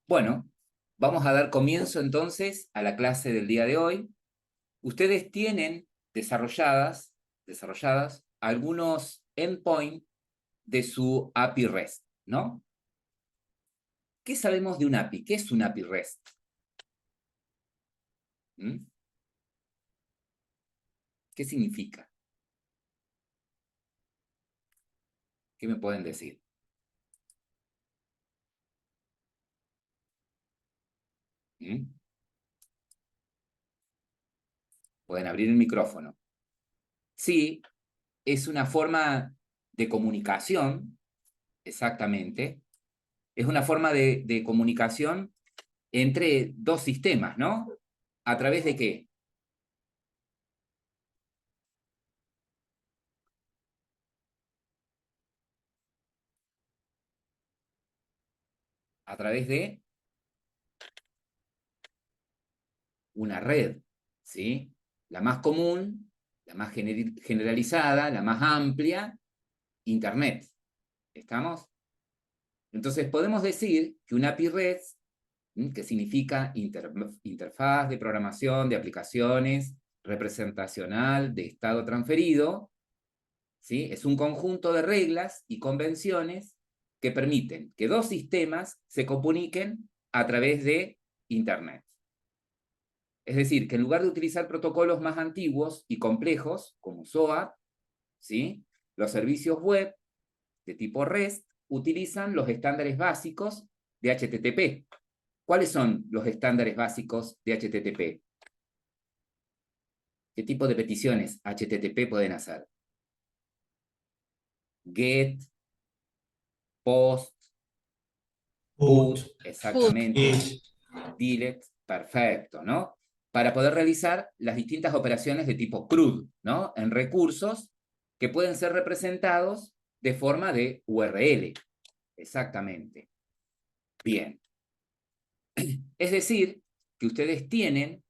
Bueno, vamos a dar comienzo entonces a la clase del día de hoy. Ustedes tienen desarrolladas algunos endpoints de su API REST, ¿no? ¿Qué sabemos de un API? ¿Qué es un API REST? ¿Mm? ¿Qué significa? ¿Qué me pueden decir? ¿Mm? Pueden abrir el micrófono. Sí, es una forma de comunicación, exactamente. Es una forma de comunicación entre dos sistemas, ¿no? ¿A través de qué? A través de una red, ¿sí? La más común, la más generalizada, la más amplia, Internet. ¿Estamos? Entonces podemos decir que una API REST, que significa interfaz de programación de aplicaciones representacional de estado transferido, ¿sí? Es un conjunto de reglas y convenciones que permiten que dos sistemas se comuniquen a través de Internet. Es decir, que en lugar de utilizar protocolos más antiguos y complejos, como SOAP, ¿sí? Los servicios web de tipo REST utilizan los estándares básicos de HTTP. ¿Cuáles son los estándares básicos de HTTP? ¿Qué tipo de peticiones HTTP pueden hacer? Get, post, put, exactamente, delete, perfecto, ¿no? Para poder realizar las distintas operaciones de tipo CRUD, ¿no? En recursos que pueden ser representados de forma de URL. Exactamente. Bien. Es decir, que ustedes tienen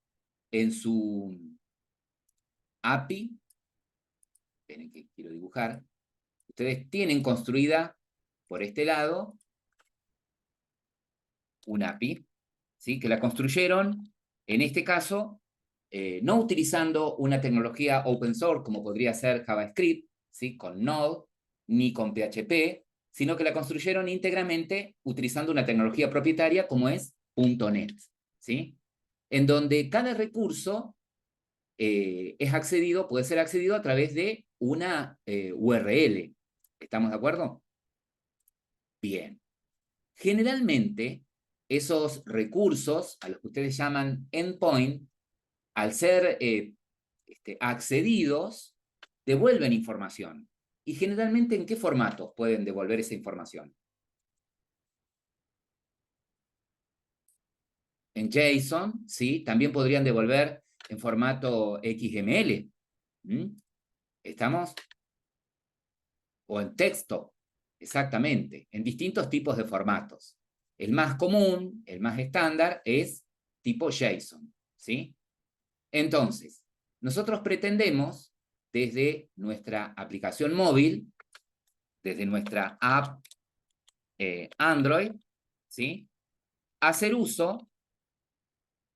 en su API, esperen que quiero dibujar, ustedes tienen construida por este lado un API, ¿sí? Que la construyeron, en este caso, no utilizando una tecnología open source como podría ser JavaScript, ¿sí? Con Node, ni con PHP, sino que la construyeron íntegramente utilizando una tecnología propietaria como es .NET, ¿sí? En donde cada recurso puede ser accedido a través de una URL. ¿Estamos de acuerdo? Bien. Generalmente, esos recursos, a los que ustedes llaman endpoint, al ser accedidos, devuelven información. Y generalmente, ¿en qué formato pueden devolver esa información? En JSON, ¿sí? También podrían devolver en formato XML. ¿Mm? ¿Estamos? O en texto, exactamente, en distintos tipos de formatos. El más común, el más estándar, es tipo JSON, ¿sí? Entonces, nosotros pretendemos, desde nuestra aplicación móvil, desde nuestra app Android, ¿sí? Hacer uso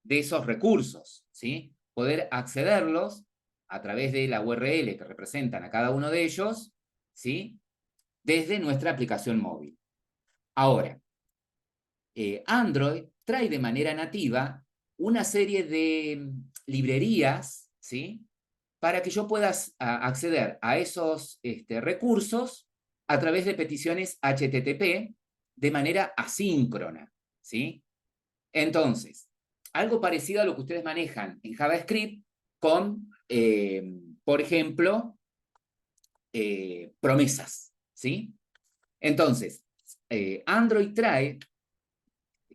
de esos recursos, ¿sí? Poder accederlos a través de la URL que representan a cada uno de ellos, ¿sí? Desde nuestra aplicación móvil. Ahora, Android trae de manera nativa una serie de librerías, ¿sí? Para que yo pueda acceder a esos recursos a través de peticiones HTTP de manera asíncrona, ¿sí? Entonces, algo parecido a lo que ustedes manejan en JavaScript con, por ejemplo, promesas, ¿sí? Entonces,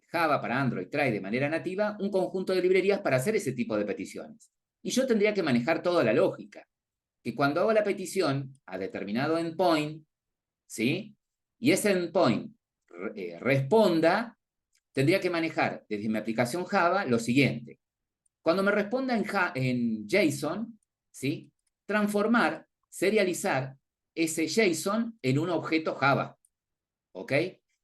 Java para Android trae de manera nativa un conjunto de librerías para hacer ese tipo de peticiones. Y yo tendría que manejar toda la lógica, que cuando hago la petición a determinado endpoint, ¿sí? Y ese endpoint responda, tendría que manejar desde mi aplicación Java lo siguiente. Cuando me responda en JSON, ¿sí? Transformar, serializar ese JSON en un objeto Java, ¿ok?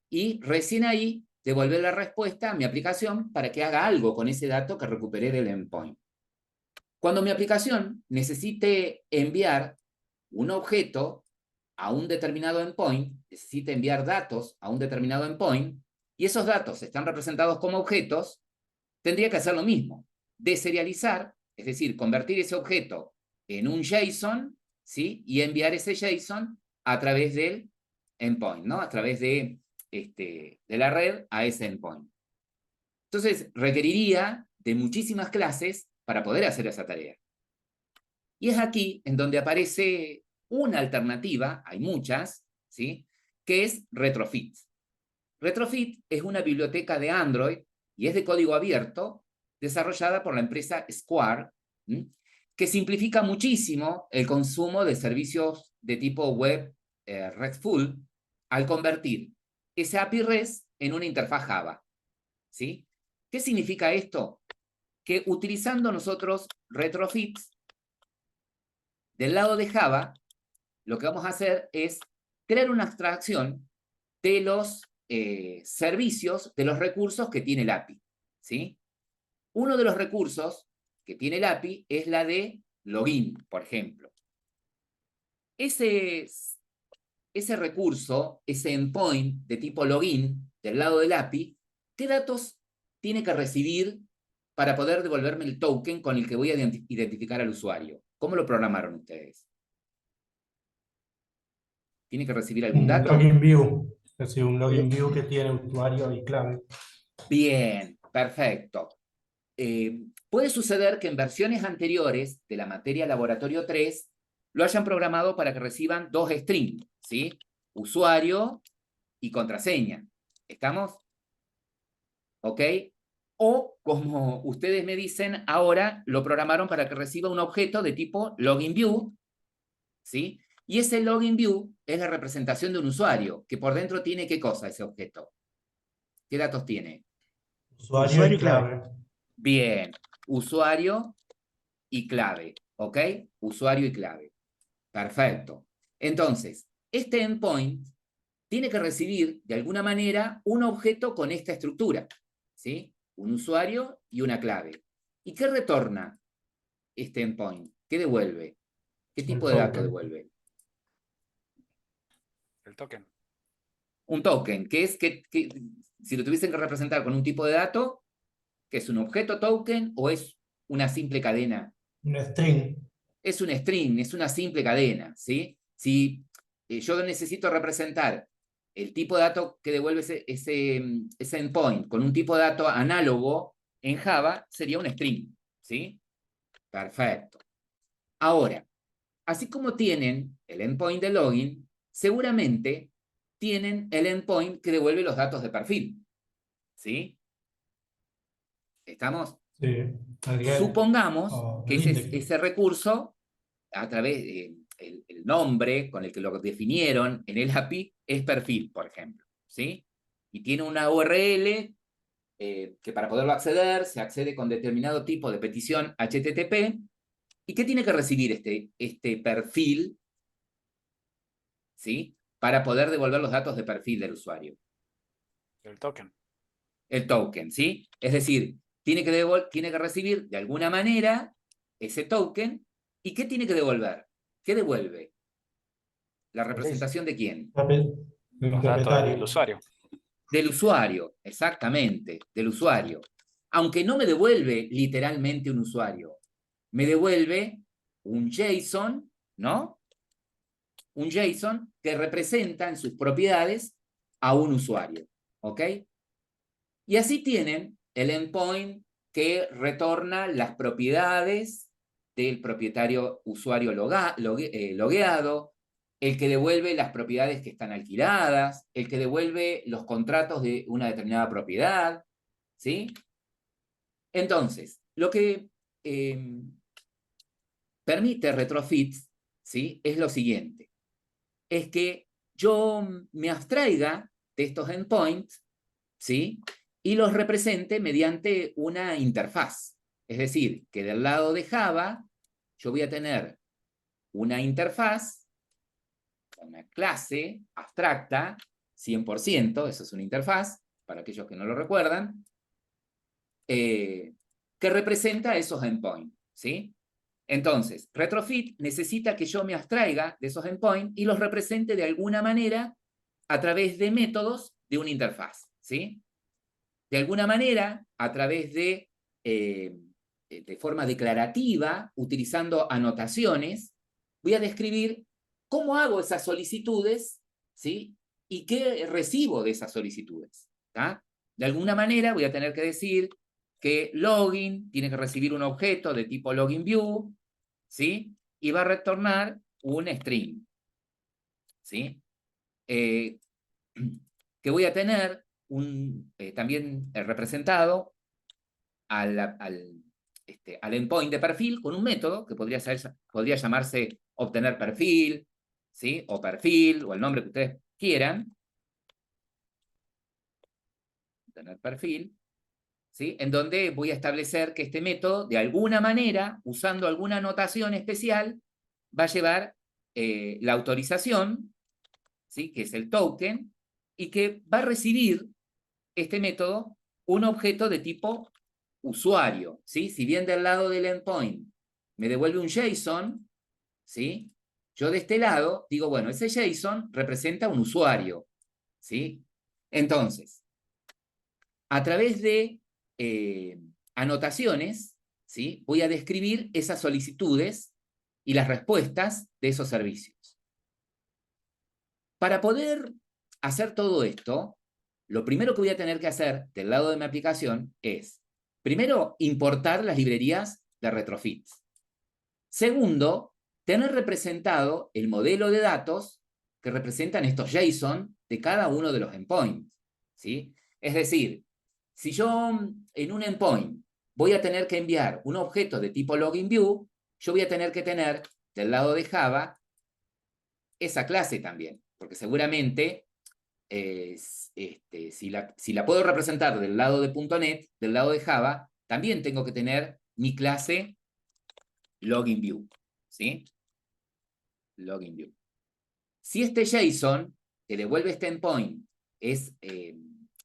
Y recién ahí devolver la respuesta a mi aplicación para que haga algo con ese dato que recuperé del endpoint. Cuando mi aplicación necesite enviar un objeto a un determinado endpoint, necesita enviar datos a un determinado endpoint, y esos datos están representados como objetos, tendría que hacer lo mismo, deserializar, es decir, convertir ese objeto en un JSON, ¿sí? Y enviar ese JSON a través del endpoint, ¿no? A través de la red a ese endpoint. Entonces, requeriría de muchísimas clases para poder hacer esa tarea. Y es aquí en donde aparece una alternativa, hay muchas, ¿sí? Que es Retrofit. Retrofit es una biblioteca de Android y es de código abierto, desarrollada por la empresa Square, ¿sí? Que simplifica muchísimo el consumo de servicios de tipo web RESTful al convertir ese API REST en una interfaz Java, ¿sí? ¿Qué significa esto? Que utilizando nosotros retrofits, del lado de Java, lo que vamos a hacer es crear una abstracción de los servicios, de los recursos que tiene el API, ¿sí? Uno de los recursos que tiene el API es la de login, por ejemplo. Ese recurso, ese endpoint de tipo login del lado del API, ¿qué datos tiene que recibir para poder devolverme el token con el que voy a identificar al usuario? ¿Cómo lo programaron ustedes? ¿Tiene que recibir algún Un dato? login view, es decir, un login view que tiene usuario y clave. Bien, perfecto. Puede suceder que en versiones anteriores de la materia Laboratorio 3 lo hayan programado para que reciban dos strings, ¿sí? Usuario y contraseña. ¿Estamos? ¿Ok? O, como ustedes me dicen, ahora lo programaron para que reciba un objeto de tipo login view, ¿sí? Y ese login view es la representación de un usuario, que por dentro tiene ¿qué cosa ese objeto? ¿Qué datos tiene? Usuario Usuario y y clave. clave. Bien, usuario y clave, ¿ok? Usuario y clave. Perfecto. Entonces, este endpoint tiene que recibir, de alguna manera, un objeto con esta estructura, ¿sí? Un usuario y una clave. ¿Y qué retorna este endpoint? ¿Qué devuelve? ¿Qué tipo de dato devuelve? El token. Un token, que es que si lo tuviesen que representar con un tipo de dato, ¿que es un objeto token o es una simple cadena? Un string. Es un string, es una simple cadena, ¿sí? Si yo necesito representar el tipo de dato que devuelve ese endpoint con un tipo de dato análogo en Java, sería un string, ¿sí? Perfecto. Ahora, así como tienen el endpoint de login, seguramente tienen el endpoint que devuelve los datos de perfil, ¿sí? ¿Estamos? Sí, el get Supongamos o que el index. ese recurso, a través de el nombre con el que lo definieron en el API, es perfil, por ejemplo, ¿sí? Y tiene una URL que para poderlo acceder, se accede con determinado tipo de petición HTTP. ¿Y qué tiene que recibir este perfil, ¿sí? Para poder devolver los datos de perfil del usuario? El token. El token, ¿sí? Es decir, tiene que recibir de alguna manera ese token. ¿Y qué tiene que devolver? ¿Qué devuelve? ¿La representación de quién? El Los datos del propietario. usuario. Del usuario, exactamente, del usuario. Aunque no me devuelve literalmente un usuario, me devuelve un JSON, ¿no? Un JSON que representa en sus propiedades a un usuario, ¿ok? Y así tienen el endpoint que retorna las propiedades del propietario usuario logueado, el que devuelve las propiedades que están alquiladas, el que devuelve los contratos de una determinada propiedad, ¿sí? Entonces, lo que permite Retrofit, ¿sí? Es lo siguiente, es que yo me abstraiga de estos endpoints, ¿sí? Y los represente mediante una interfaz. Es decir, que del lado de Java yo voy a tener una interfaz, una clase abstracta, 100%, eso es una interfaz, para aquellos que no lo recuerdan, que representa esos endpoints, ¿sí? Entonces, retrofit necesita que yo me abstraiga de esos endpoints y los represente de alguna manera a través de métodos de una interfaz, ¿sí? De alguna manera, a través de forma declarativa, utilizando anotaciones, voy a describir cómo hago esas solicitudes, ¿sí? Y qué recibo de esas solicitudes, ¿tá? De alguna manera voy a tener que decir que login tiene que recibir un objeto de tipo login view, ¿sí? Y va a retornar un string, ¿sí? Que voy a tener también representado al endpoint de perfil con un método que podría llamarse obtener perfil, ¿sí? O perfil, o el nombre que ustedes quieran. Obtener perfil, ¿sí? En donde voy a establecer que este método, de alguna manera, usando alguna anotación especial, va a llevar la autorización, ¿sí? Que es el token, y que va a recibir este método un objeto de tipo usuario, ¿sí? Si bien del lado del endpoint me devuelve un JSON, ¿sí? Yo de este lado digo, bueno, ese JSON representa un usuario, ¿sí? Entonces, a través de anotaciones, ¿sí? Voy a describir esas solicitudes y las respuestas de esos servicios. Para poder hacer todo esto, lo primero que voy a tener que hacer del lado de mi aplicación es, primero, importar las librerías de retrofit. Segundo, tener representado el modelo de datos que representan estos JSON de cada uno de los endpoints, ¿sí? Es decir, si yo en un endpoint voy a tener que enviar un objeto de tipo login view, yo voy a tener que tener del lado de Java esa clase también, porque seguramente si la puedo representar del lado de .NET, del lado de Java, también tengo que tener mi clase login view, ¿sí? Login view. Si este JSON que devuelve este endpoint es,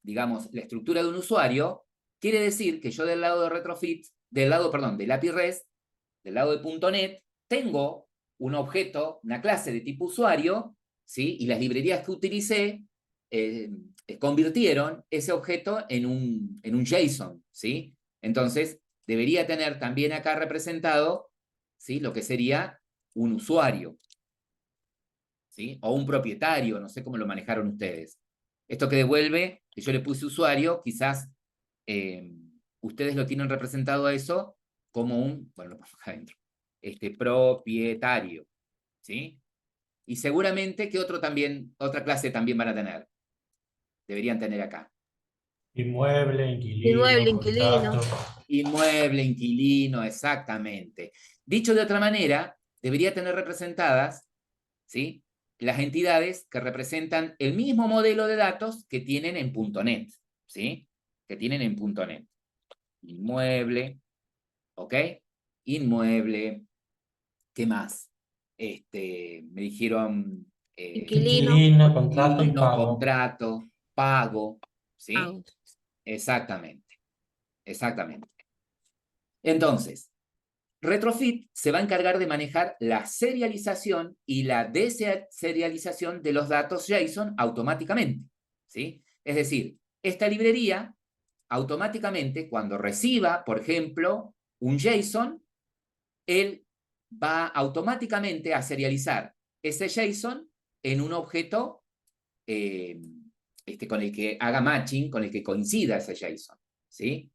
digamos, la estructura de un usuario, quiere decir que yo del lado de retrofit, del API REST, del lado de .NET, tengo un objeto, una clase de tipo usuario, ¿sí? Y las librerías que utilicé convirtieron ese objeto en un JSON, ¿sí? Entonces, debería tener también acá representado, ¿sí? Lo que sería un usuario, ¿sí? O un propietario, no sé cómo lo manejaron ustedes. Esto que devuelve, que yo le puse usuario, quizás ustedes lo tienen representado a eso como un, bueno, lo pongo acá adentro, propietario, ¿sí? Y seguramente que otra clase también van a tener. Deberían tener acá. Inmueble, inquilino, Inmueble, inquilino. contrato. Inmueble, inquilino, exactamente. Dicho de otra manera, debería tener representadas, ¿sí? Las entidades que representan el mismo modelo de datos que tienen en .NET, ¿sí? Que tienen en .NET. Inmueble, ¿ok? Inmueble, ¿qué más? Me dijeron Inquilino. Inquilino, contrato y inquilino, pago. contrato, pago, ¿sí? Pago. Exactamente, exactamente. Entonces, Retrofit se va a encargar de manejar la serialización y la deserialización de los datos JSON automáticamente, ¿sí? Es decir, esta librería automáticamente, cuando reciba, por ejemplo, un JSON, él va automáticamente a serializar ese JSON en un objeto con el que haga matching, con el que coincida ese JSON, ¿sí?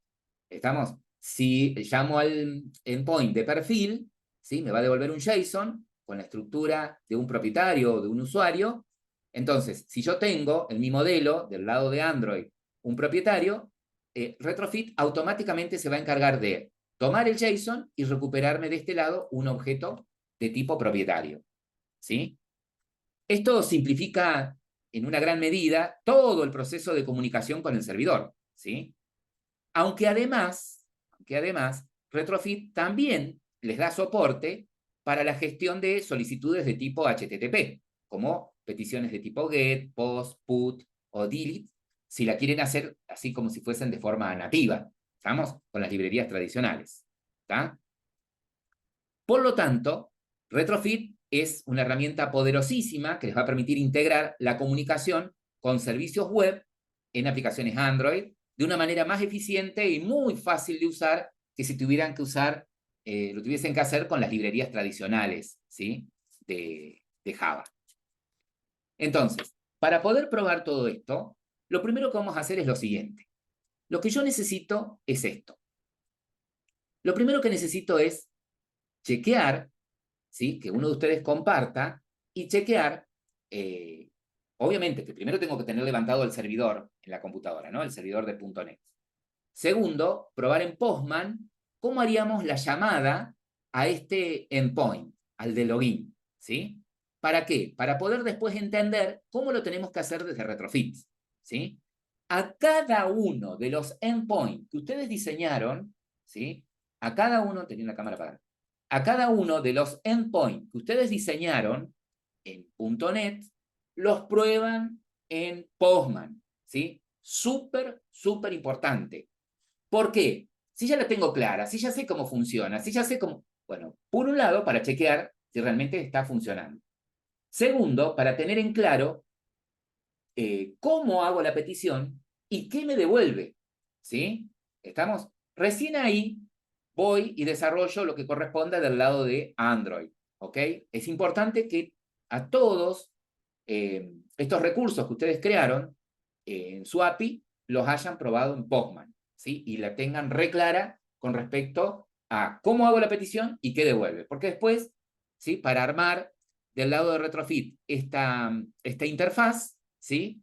¿Estamos? Si llamo al endpoint de perfil, ¿sí? Me va a devolver un JSON con la estructura de un propietario o de un usuario. Entonces, si yo tengo en mi modelo del lado de Android un propietario, Retrofit automáticamente se va a encargar de tomar el JSON y recuperarme de este lado un objeto de tipo propietario, ¿sí? Esto simplifica en una gran medida todo el proceso de comunicación con el servidor, ¿sí? Aunque además, Retrofit también les da soporte para la gestión de solicitudes de tipo HTTP, como peticiones de tipo GET, POST, PUT o DELETE, si la quieren hacer así como si fuesen de forma nativa, ¿estamos? Con las librerías tradicionales, ¿está? Por lo tanto, Retrofit es una herramienta poderosísima que les va a permitir integrar la comunicación con servicios web en aplicaciones Android de una manera más eficiente y muy fácil de usar que si tuvieran que usar, lo tuviesen que hacer con las librerías tradicionales, ¿sí? de Java. Entonces, para poder probar todo esto, lo primero que vamos a hacer es lo siguiente. Lo que yo necesito es esto. Lo primero que necesito es chequear, ¿sí? Que uno de ustedes comparta y chequear, obviamente que primero tengo que tener levantado el servidor en la computadora, ¿no? El servidor de .NET. Segundo, probar en Postman cómo haríamos la llamada a este endpoint, al de login, ¿sí? ¿Para qué? Para poder después entender cómo lo tenemos que hacer desde Retrofit, ¿sí? A cada uno de los endpoints que ustedes diseñaron, ¿sí? A cada uno, tenía la cámara apagada, a cada uno de los endpoints que ustedes diseñaron en .NET, los prueban en Postman, ¿sí? Súper, súper importante. ¿Por qué? Si ya la tengo clara, si ya sé cómo funciona, si ya sé cómo... Bueno, por un lado, para chequear si realmente está funcionando. Segundo, para tener en claro cómo hago la petición y qué me devuelve, ¿sí? ¿Estamos? Recién ahí voy y desarrollo lo que corresponda del lado de Android, ¿ok? Es importante que a todos estos recursos que ustedes crearon en su API los hayan probado en Postman, ¿sí? Y la tengan re clara con respecto a cómo hago la petición y qué devuelve. Porque después, ¿sí? Para armar del lado de Retrofit esta interfaz, ¿sí?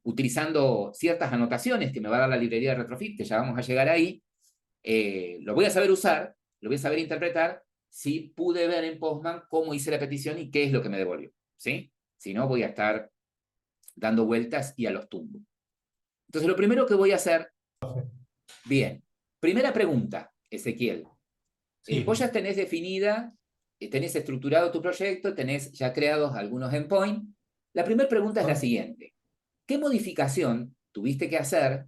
Utilizando ciertas anotaciones que me va a dar la librería de Retrofit, que ya vamos a llegar ahí, lo voy a saber usar, lo voy a saber interpretar, si pude ver en Postman cómo hice la petición y qué es lo que me devolvió, ¿sí? Si no, voy a estar dando vueltas y a los tumbos. Entonces, lo primero que voy a hacer, bien, primera pregunta, Ezequiel. Sí, Vos ya tenés definida, tenés estructurado tu proyecto, tenés ya creados algunos endpoints. La primera pregunta es la siguiente. ¿Qué modificación tuviste que hacer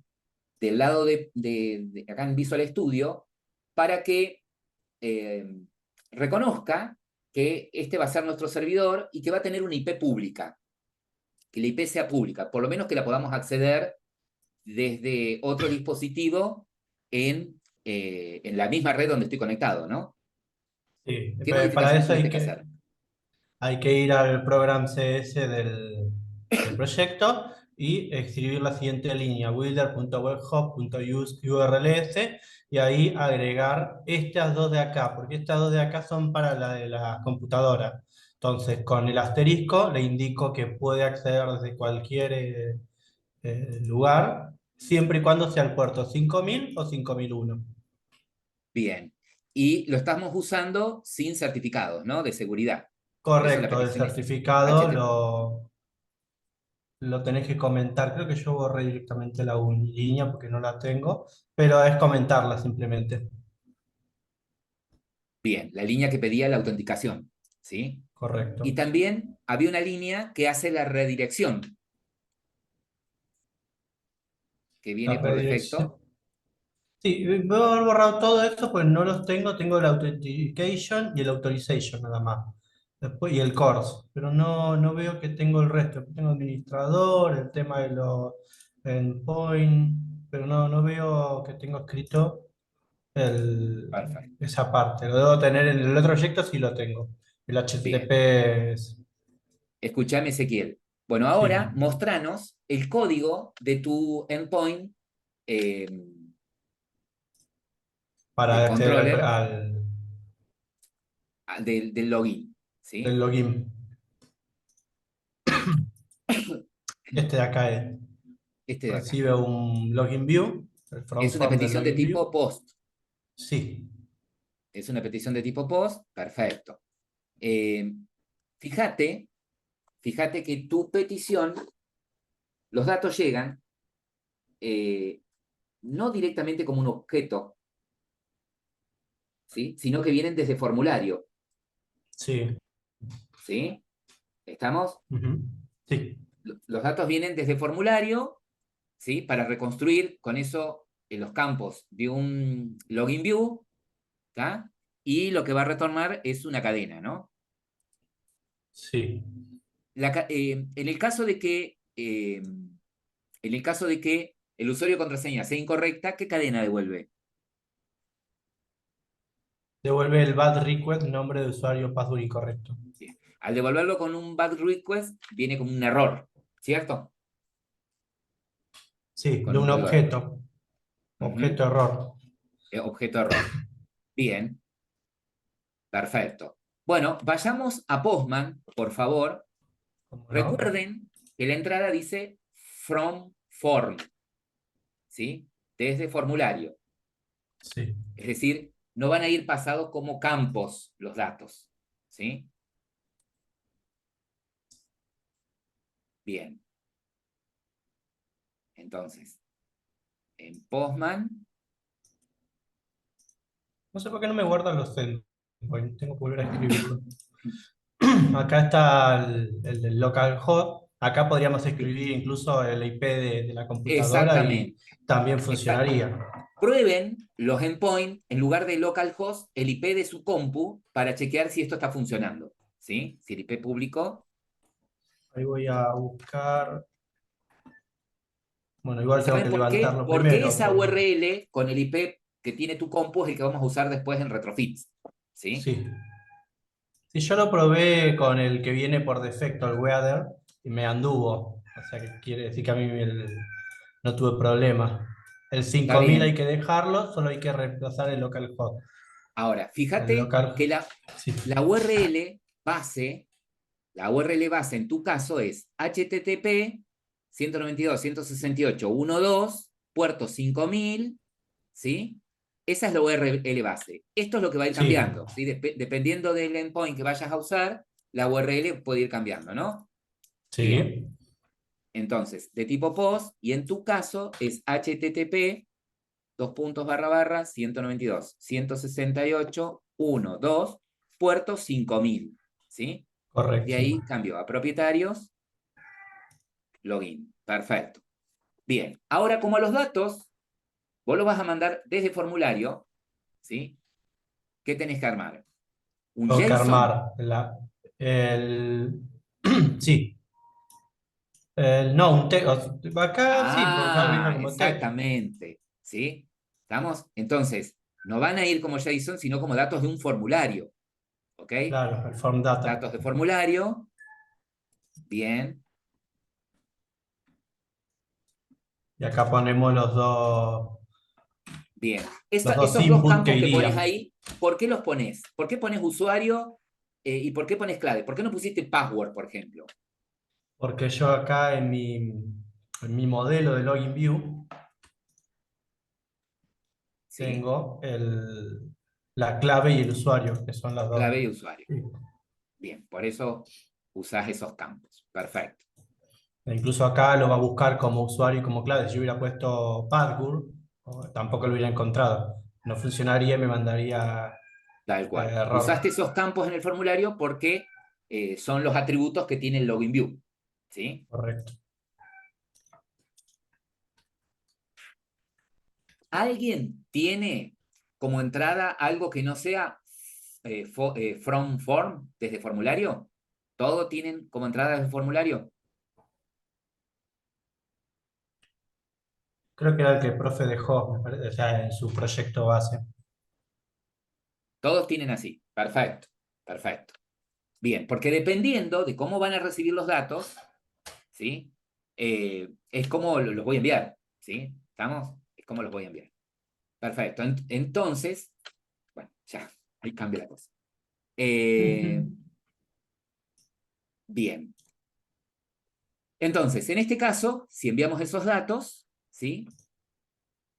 del lado de acá en Visual Studio para que reconozca que este va a ser nuestro servidor y que va a tener una IP pública? Que la IP sea pública, por lo menos que la podamos acceder desde otro dispositivo en la misma red donde estoy conectado, ¿no? sí. ¿Qué Para modificaciones eso tuviste que hacer? hay que ir al program CS del proyecto y escribir la siguiente línea, builder.webhop.use_urls, y ahí agregar estas dos de acá, porque estas dos de acá son para la de la computadora. Entonces, con el asterisco le indico que puede acceder desde cualquier lugar, siempre y cuando sea el puerto 5000 o 5001. Bien. Y lo estamos usando sin certificados, ¿no? De seguridad. Por eso la Correcto, el petición es certificado HTTP. lo tenés que comentar. Creo que yo borré directamente la unilínea porque no la tengo, pero es comentarla simplemente. Bien, la línea que pedía la autenticación, ¿sí? Y Correcto. también había una línea que hace la redirección, que La viene por redirección. defecto. Sí, voy a haber borrado todo esto, pues no los tengo. Tengo el authentication y el authorization nada más. Después, y el course, pero no veo que tengo el resto. Tengo administrador, el tema de los endpoint, pero no veo que tengo escrito Perfecto. esa parte. Lo debo tener en el otro proyecto, sí lo tengo. El Bien. HTTP es, Escúchame, Ezequiel. Bueno, sí, ahora mostranos el código de tu endpoint eh, del para acceder controller del login, del ¿sí? login. Este de acá es. Este de acá. Recibe un login view, el front Es una form del petición de login tipo view. POST. Sí, Es una petición de tipo POST. Perfecto. Eh, fíjate, fíjate que tu petición, los datos llegan eh, no directamente como un objeto, ¿sí? Sino que vienen desde formulario, sí. ¿sí? ¿Estamos? Ujú, sí, Los datos vienen desde formulario ¿sí? Para reconstruir con eso los campos de un login view, ¿tá? Y lo que va a retornar es una cadena, ¿no? Sí. En el caso de que el usuario de contraseña sea incorrecta, ¿qué cadena devuelve? Devuelve el bad request, nombre de usuario, password incorrecto. Bien. Al devolverlo con un bad request, viene como un error, ¿cierto? Sí, Con de un un código de error. objeto. Objeto error. Objeto error. Bien, perfecto. Bueno, vayamos a Postman, por favor. ¿Cómo no? Recuerden que la entrada dice from form, ¿sí? Desde formulario. Sí. Es decir, no van a ir pasados como campos los datos, ¿sí? Bien. Entonces, en Postman, No sé por qué no me guardan los endpoints. Tengo que volver a escribirlo. Acá está el del localhost. Acá podríamos escribir incluso el IP de la computadora y exactamente, también exactamente. funcionaría. Prueben los endpoints en lugar de localhost, el IP de su compu, para chequear si esto está funcionando, ¿sí? Si el IP público. Ahí voy a buscar. Bueno, igual tengo ¿Saben que por qué? levantarlo Porque primero. esa URL con el IP que tiene tu compu es el que vamos a usar después en retrofits, ¿sí? Sí. Sí, yo lo probé con el que viene por defecto, el Weather, y me anduvo. O sea que quiere decir que a mí no tuve problema. El Está 5000 hay bien. que dejarlo, solo hay que reemplazar el localhost. Ahora, El fíjate que local, sí, la URL base, la URL base en tu caso es http 192.168.1.2, puerto 5000, ¿sí? Esa es la URL base. Esto es lo que va a ir sí, cambiando, ¿sí? Dependiendo del endpoint que vayas a usar, la URL puede ir cambiando, ¿no? Bien. sí, Entonces, de tipo POST, y en tu caso es http 192.168.1.2, puerto 5000, ¿sí? De correcto. ahí cambio a propietarios, login. Perfecto. Bien, ahora como los datos, vos los vas a mandar desde formulario, ¿sí? ¿Qué tenés que armar? Un Tengo que JSON. armar sí, no, acá sí, porque acá viene Ah, como texto. exactamente, ¿sí? ¿Estamos? Entonces, no van a ir como JSON, sino como datos de un formulario, ¿ok? Claro, el form data. Datos de formulario, bien, Y acá ponemos bien. los dos Estos dos inputs que campos que pones irían. ahí, ¿por qué los pones? ¿Por qué pones usuario y por qué pones clave? ¿Por qué no pusiste password, por ejemplo? Porque yo acá en mi modelo de login view ¿Sí? tengo la clave y el usuario, que son las dos. Clave y usuario. Sí. Bien, por eso usás esos campos. Perfecto. E incluso acá lo va a buscar como usuario y como clave. Si yo hubiera puesto password, tampoco lo hubiera encontrado. No funcionaría y me mandaría Tal cual. error. Usaste esos campos en el formulario porque son los atributos que tiene el login view. ¿Sí? Correcto. ¿Alguien tiene como entrada algo que no sea from form desde formulario? ¿Todo tienen como entrada desde formulario? Creo que era el que el profe dejó, me parece, o sea, en su proyecto base. Todos tienen así. Perfecto. Perfecto. Bien, porque dependiendo de cómo van a recibir los datos, ¿sí? Es como los voy a enviar, ¿sí? ¿Estamos? Es como los voy a enviar. Perfecto. Entonces, bueno, ya, ahí cambia la cosa. Bien. Entonces, en este caso, si enviamos esos datos, ¿sí?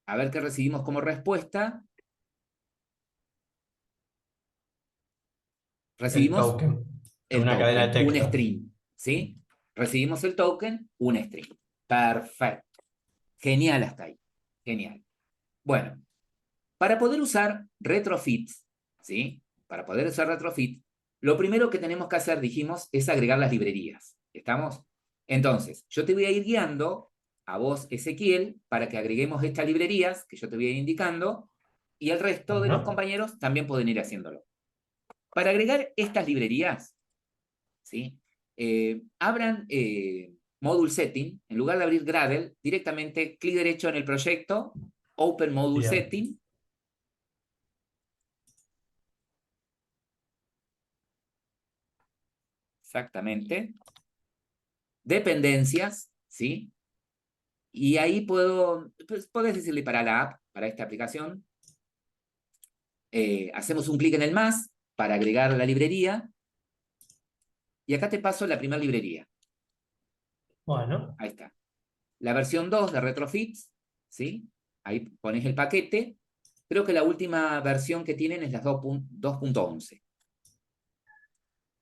A ver qué recibimos como respuesta. El Recibimos token, en el una cadena de token, un texto. string, ¿sí? Recibimos el token, un string. Perfecto. Genial hasta ahí. Genial. Bueno, para poder usar retrofits, ¿sí? Para poder usar retrofit, lo primero que tenemos que hacer, dijimos, es agregar las librerías. ¿Estamos? Entonces, yo te voy a ir guiando a vos, Ezequiel, para que agreguemos estas librerías que yo te voy a ir indicando, y el resto de los compañeros también pueden ir haciéndolo. Para agregar estas librerías, ¿sí? Abran Module Setting, en lugar de abrir Gradle, directamente clic derecho en el proyecto, Open Module Setting. Exactamente. Dependencias, ¿sí? Y ahí podés decirle para la app, para esta aplicación, hacemos un clic en el más para agregar la librería. Y acá te paso la primera librería. Bueno. Ahí está. La versión 2 de Retrofits, ¿sí? Ahí pones el paquete. Creo que la última versión que tienen es la 2.11.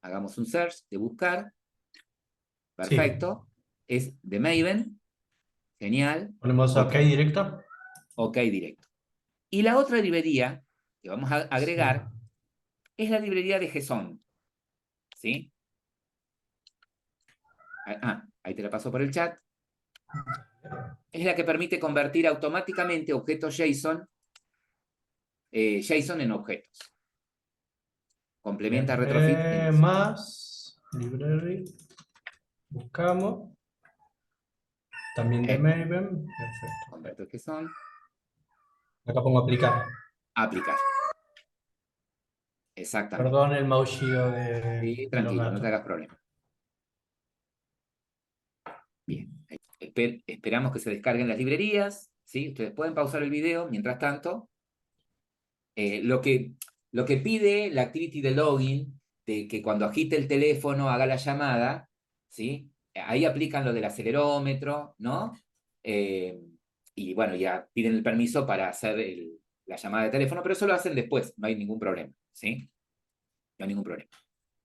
Hagamos un search de buscar. Perfecto. Sí. Es de Maven. Genial. Ponemos OK directo. OK directo. Y la otra librería que vamos a agregar es la librería de JSON. ¿Sí? Ahí te la paso por el chat. Es la que permite convertir automáticamente objetos JSON en objetos. Complementa Retrofit. Más library. Buscamos. También de Maven. Perfecto. Convertir JSON. Acá pongo aplicar. Aplicar. Exactamente. Perdón el maullío de. Sí, tranquilo, no te hagas problema. Bien. Esperamos que se descarguen las librerías. ¿Sí? Ustedes pueden pausar el video mientras tanto. Lo que pide la activity de login, de que cuando agite el teléfono haga la llamada, ¿sí? Ahí aplican lo del acelerómetro, ¿no? Y bueno, ya piden el permiso para hacer la llamada de teléfono, pero eso lo hacen después, no hay ningún problema, ¿sí? No hay ningún problema.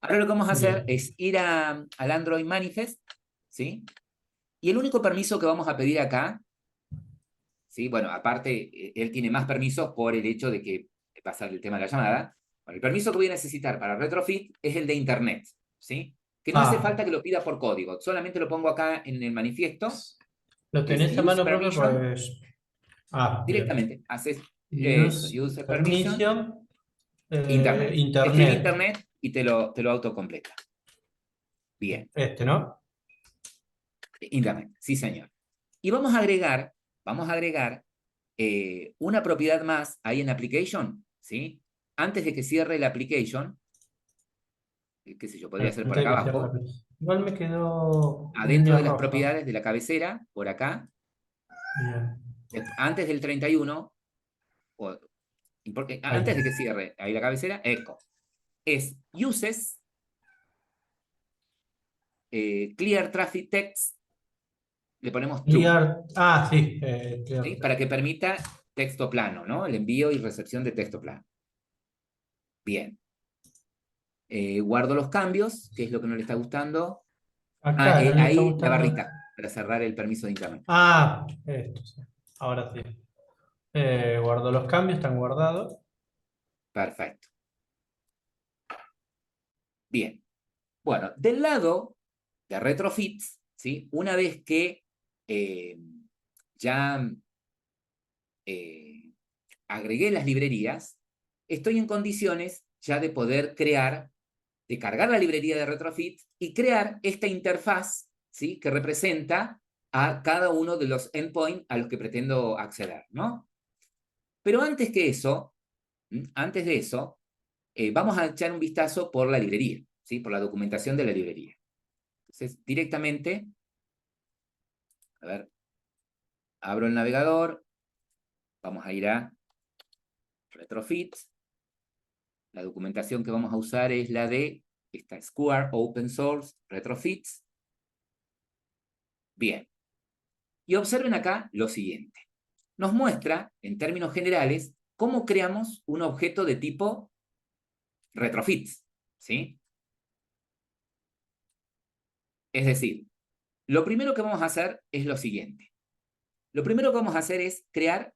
Ahora lo que vamos a hacer es ir al Android Manifest, ¿sí? Y el único permiso que vamos a pedir acá, ¿sí? Bueno, aparte, él tiene más permisos por el hecho de que pasar el tema de la llamada. Bueno, el permiso que voy a necesitar para Retrofit es el de Internet, ¿sí? Que no hace falta que lo pida por código, solamente lo pongo acá en el manifiesto. ¿Lo tenés a mano propia? Pues. Directamente, haces Use permission. Internet. Escribí Internet y te lo autocompleta. Bien. ¿No? Internet, sí señor. Y vamos a agregar una propiedad más ahí en Application, ¿sí? Antes de que cierre la application, qué sé yo, podría ser por acá abajo. Igual me quedó adentro de las propiedades de la cabecera, por acá. Bien. Antes del 31, antes de que cierre ahí la cabecera, echo. Es uses clear traffic text, le ponemos true. Sí. ¿Sí? Para que permita texto plano, ¿no? El envío y recepción de texto plano. Bien. Guardo los cambios, que es lo que no le está gustando. Acá, ahí la barrita, para cerrar el permiso de internet. Esto sí. Ahora sí. Guardo los cambios, están guardados. Perfecto. Bien. Bueno, del lado de Retrofits, ¿sí? Una vez que ya agregué las librerías, estoy en condiciones ya de poder de cargar la librería de Retrofit y crear esta interfaz, ¿sí? Que representa a cada uno de los endpoints a los que pretendo acceder, ¿no? Pero antes de eso, vamos a echar un vistazo por la librería, ¿sí? Por la documentación de la librería. Entonces, directamente, a ver, abro el navegador, vamos a ir a Retrofit. La documentación que vamos a usar es la de esta Square Open Source Retrofits. Bien. Y observen acá lo siguiente. Nos muestra, en términos generales, cómo creamos un objeto de tipo retrofits, ¿sí? Es decir, lo primero que vamos a hacer es lo siguiente. Lo primero que vamos a hacer es crear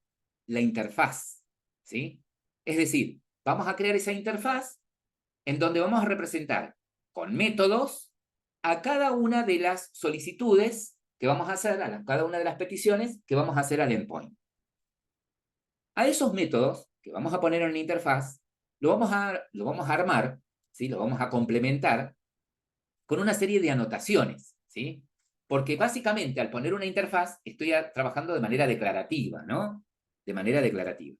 la interfaz, ¿sí? Es decir, vamos a crear esa interfaz en donde vamos a representar con métodos a cada una de las solicitudes que vamos a hacer, cada una de las peticiones que vamos a hacer al endpoint. A esos métodos que vamos a poner en la interfaz, lo vamos a armar, ¿sí? Lo vamos a complementar con una serie de anotaciones, ¿sí? Porque básicamente al poner una interfaz estoy trabajando de manera declarativa, ¿no? De manera declarativa.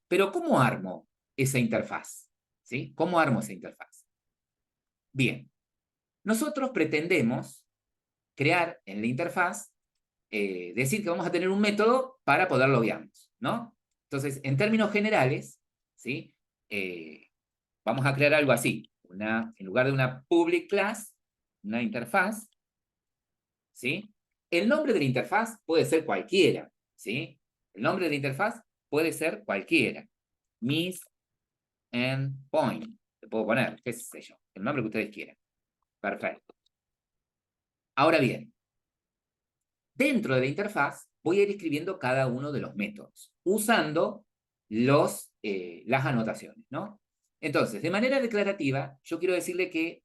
Pero ¿cómo armo esa interfaz? ¿Sí? ¿Cómo armo esa interfaz? Bien, nosotros pretendemos crear en la interfaz, decir que vamos a tener un método para poder loguearnos, ¿no? Entonces, en términos generales, ¿sí? Vamos a crear algo así. En lugar de una public class, una interfaz, ¿sí? El nombre de la interfaz puede ser cualquiera, ¿sí? El nombre de la interfaz puede ser cualquiera. Miss Endpoint. Le puedo poner, qué sé yo, el nombre que ustedes quieran. Perfecto. Ahora bien, dentro de la interfaz voy a ir escribiendo cada uno de los métodos, usando las anotaciones, ¿no? Entonces, de manera declarativa, yo quiero decirle que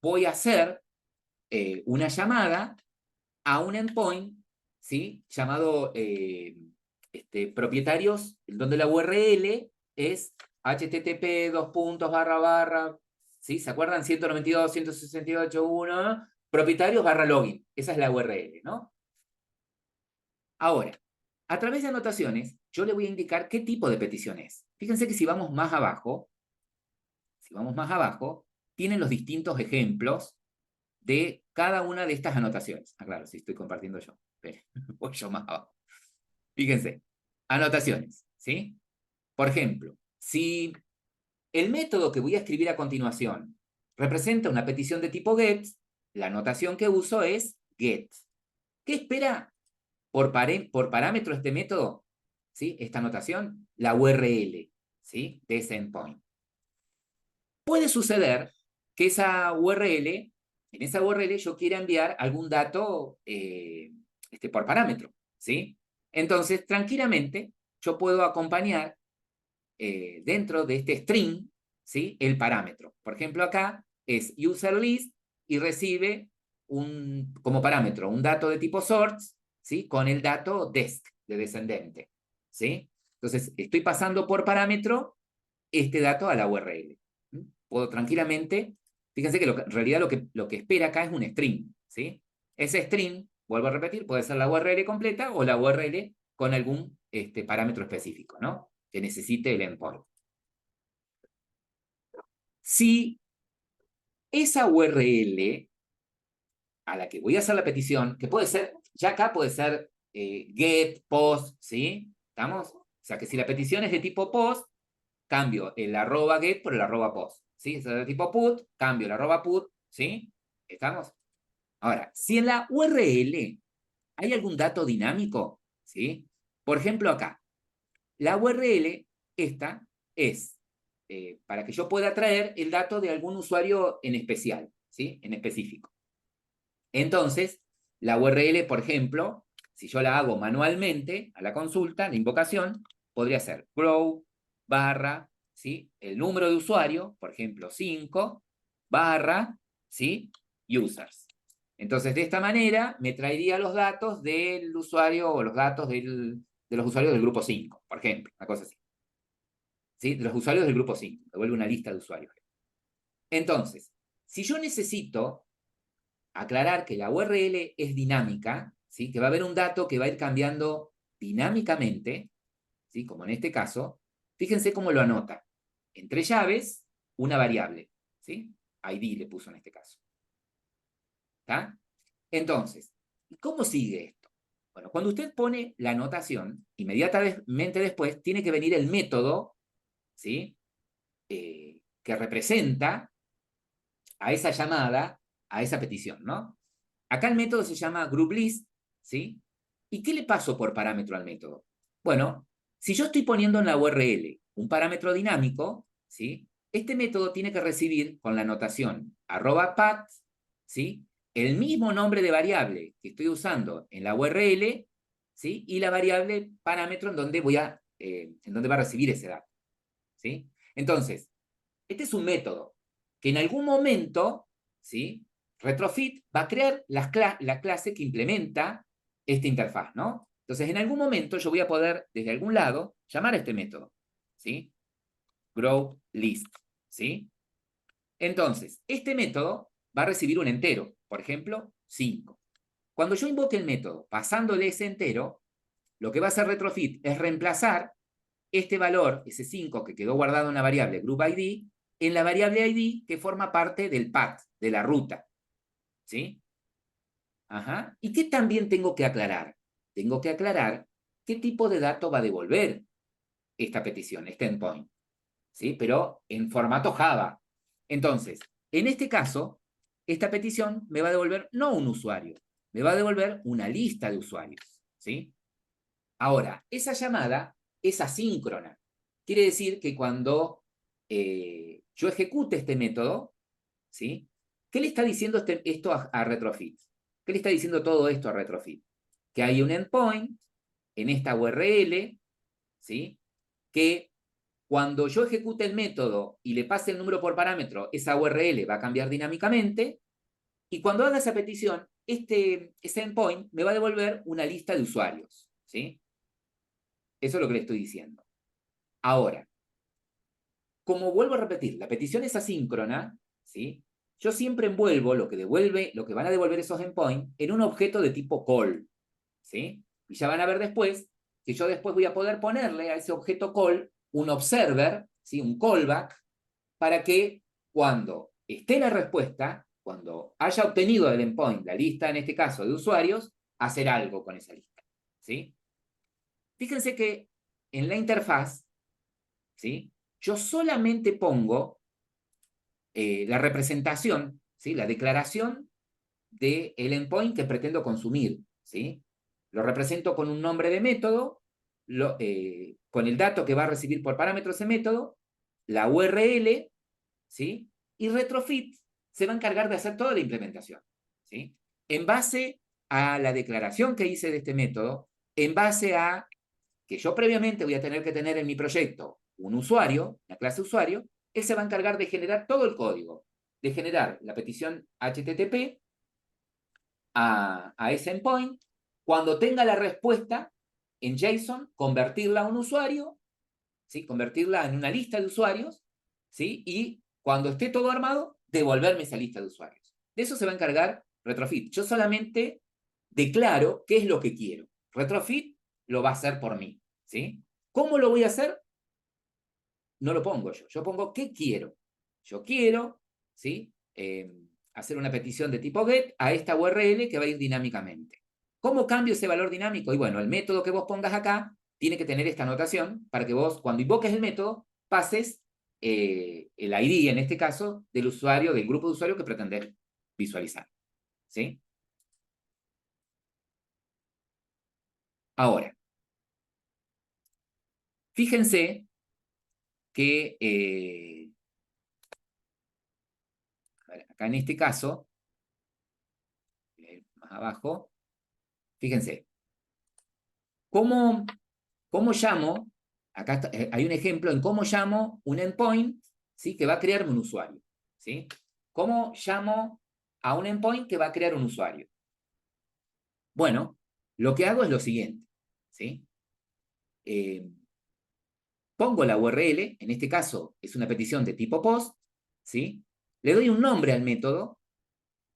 voy a hacer una llamada a un endpoint, ¿sí? Llamado propietarios, donde la URL es http ¿sí? ¿Se acuerdan? 192.168.1 propietarios /login. Esa es la URL, ¿no? Ahora, a través de anotaciones, yo le voy a indicar qué tipo de petición es. Fíjense que si vamos más abajo, tienen los distintos ejemplos de cada una de estas anotaciones. Ah, claro, sí estoy compartiendo yo. Esperen, voy yo más abajo. Fíjense, anotaciones, ¿sí? Por ejemplo, si el método que voy a escribir a continuación representa una petición de tipo get, la anotación que uso es get. ¿Qué espera por parámetro este método? ¿Sí? Esta anotación, la URL, ¿sí? De ese endpoint. Puede suceder que en esa URL yo quiera enviar algún dato por parámetro, ¿sí? Entonces, tranquilamente, yo puedo acompañar dentro de este string, ¿sí? El parámetro. Por ejemplo, acá es userList y recibe como parámetro un dato de tipo sorts, ¿sí? Con el dato desc, de descendente, ¿sí? Entonces, estoy pasando por parámetro este dato a la URL. Puedo tranquilamente, fíjense que en realidad lo que espera acá es un string, ¿sí? Ese string, vuelvo a repetir, puede ser la URL completa o la URL con algún parámetro específico, ¿no? Que necesite el endpoint. Si esa URL a la que voy a hacer la petición, que puede ser, ya acá puede ser get, post, ¿sí? ¿Estamos? O sea que si la petición es de tipo post, cambio el @get por el @post, ¿sí? Si es de tipo put, cambio el @put, ¿sí? ¿Estamos? Ahora, si en la URL hay algún dato dinámico, ¿sí? Por ejemplo, acá, la URL esta es para que yo pueda traer el dato de algún usuario en especial, ¿sí? En específico. Entonces, la URL, por ejemplo, si yo la hago manualmente a la consulta, la invocación, podría ser grow / ¿sí? El número de usuario, por ejemplo, 5 / ¿sí? Users. Entonces, de esta manera, me traería los datos del usuario o los datos de los usuarios del grupo 5, por ejemplo, una cosa así. ¿Sí? De los usuarios del grupo 5, me vuelve una lista de usuarios. Entonces, si yo necesito aclarar que la URL es dinámica, ¿sí? Que va a haber un dato que va a ir cambiando dinámicamente, ¿sí? Como en este caso, fíjense cómo lo anota. Entre llaves, una variable, ¿sí? ID le puso en este caso. ¿Está? Entonces, ¿cómo sigue esto? Bueno, cuando usted pone la anotación, inmediatamente después tiene que venir el método, ¿sí? Que representa a esa llamada, a esa petición, ¿no? Acá el método se llama groupList, ¿sí? ¿Y qué le paso por parámetro al método? Bueno, si yo estoy poniendo en la URL un parámetro dinámico, ¿sí? Este método tiene que recibir con la anotación @path, ¿sí? El mismo nombre de variable que estoy usando en la URL, ¿sí? Y la variable parámetro en donde va a recibir ese dato, ¿sí? Entonces, este es un método que en algún momento, ¿sí? retrofit va a crear la clase que implementa esta interfaz, ¿no? Entonces, en algún momento yo voy a poder, desde algún lado, llamar a este método, ¿sí? Grow list, ¿sí? Entonces, este método va a recibir un entero, por ejemplo, 5. Cuando yo invoque el método pasándole ese entero, lo que va a hacer retrofit es reemplazar este valor, ese 5 que quedó guardado en la variable group ID, en la variable ID que forma parte del path, de la ruta, ¿sí? Ajá. ¿Y qué también tengo que aclarar? Tengo que aclarar qué tipo de dato va a devolver esta petición, este endpoint, ¿sí? Pero en formato Java. Entonces, en este caso, esta petición me va a devolver no un usuario, me va a devolver una lista de usuarios, ¿sí? Ahora, esa llamada es asíncrona. Quiere decir que cuando yo ejecute este método, ¿sí? ¿Qué le está diciendo esto a retrofit? ¿Qué le está diciendo todo esto a retrofit? Que hay un endpoint en esta URL, ¿sí? Que cuando yo ejecute el método y le pase el número por parámetro, esa URL va a cambiar dinámicamente, y cuando haga esa petición, ese endpoint me va a devolver una lista de usuarios, ¿sí? Eso es lo que le estoy diciendo. Ahora, como vuelvo a repetir, la petición es asíncrona, ¿sí? Yo siempre envuelvo lo que van a devolver esos endpoints en un objeto de tipo call, ¿sí? Y ya van a ver después que yo después voy a poder ponerle a ese objeto call un observer, ¿sí? Un callback, para que cuando esté la respuesta, cuando haya obtenido del endpoint la lista, en este caso, de usuarios, hacer algo con esa lista, ¿sí? Fíjense que en la interfaz, ¿sí? Yo solamente pongo la representación, ¿sí? La declaración del endpoint que pretendo consumir, ¿sí? Lo represento con un nombre de método, con el dato que va a recibir por parámetro ese método, la URL, ¿sí? Y retrofit se va a encargar de hacer toda la implementación, ¿sí? En base a la declaración que hice de este método, en base a que yo previamente voy a tener que tener en mi proyecto un usuario, la clase usuario, él se va a encargar de generar todo el código, de generar la petición HTTP a ese endpoint, cuando tenga la respuesta en JSON, convertirla a un usuario, ¿sí? Convertirla en una lista de usuarios, ¿sí? Y cuando esté todo armado, devolverme esa lista de usuarios. De eso se va a encargar Retrofit. Yo solamente declaro qué es lo que quiero. Retrofit lo va a hacer por mí, ¿sí? ¿Cómo lo voy a hacer? No lo pongo yo. Yo pongo qué quiero. Yo quiero, ¿sí? Hacer una petición de tipo GET a esta URL que va a ir dinámicamente. ¿Cómo cambio ese valor dinámico? Y bueno, el método que vos pongas acá tiene que tener esta anotación para que vos, cuando invoques el método, pases el ID, en este caso, del usuario, del grupo de usuarios que pretendés visualizar, ¿sí? Ahora, fíjense que acá en este caso, más abajo, fíjense, ¿cómo llamo? Acá hay un ejemplo en cómo llamo un endpoint, ¿sí? Que va a crearme un usuario, ¿sí? ¿Cómo llamo a un endpoint que va a crear un usuario? Bueno, lo que hago es lo siguiente, ¿sí? Pongo la URL, en este caso es una petición de tipo post, ¿sí? Le doy un nombre al método.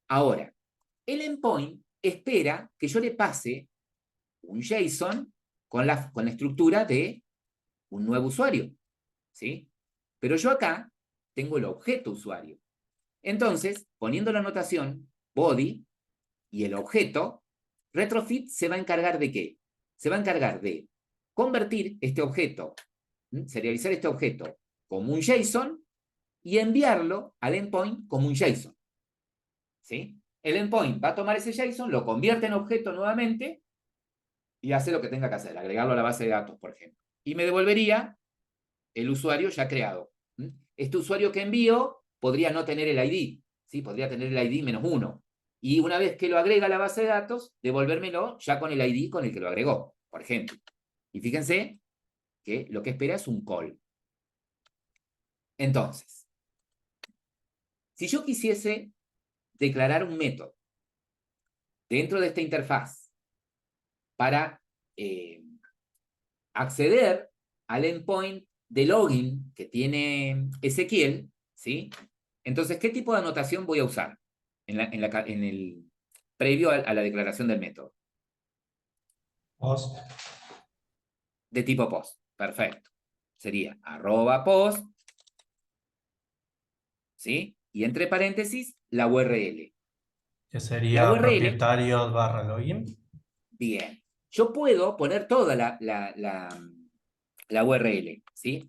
Ahora, el endpoint espera que yo le pase un JSON con la estructura de un nuevo usuario, ¿sí? Pero yo acá tengo el objeto usuario. Entonces, poniendo la anotación body y el objeto, retrofit se va a encargar de ¿qué? Se va a encargar de convertir este objeto, serializar este objeto como un JSON y enviarlo al endpoint como un JSON, ¿sí? El endpoint va a tomar ese JSON, lo convierte en objeto nuevamente y hace lo que tenga que hacer, agregarlo a la base de datos, por ejemplo. Y me devolvería el usuario ya creado. Este usuario que envío podría no tener el ID, ¿sí? Podría tener el ID -1. Y una vez que lo agrega a la base de datos, devolvérmelo ya con el ID con el que lo agregó, por ejemplo. Y fíjense que lo que espera es un call. Entonces, si yo quisiese declarar un método dentro de esta interfaz para acceder al endpoint de login que tiene Ezequiel, ¿sí? Entonces, ¿qué tipo de anotación voy a usar en el previo a la declaración del método? Post. De tipo post. Perfecto. Sería @post, ¿sí? Y entre paréntesis, la URL. Que La sería URL, propietarios barra login. bien. Yo puedo poner toda la URL, ¿sí?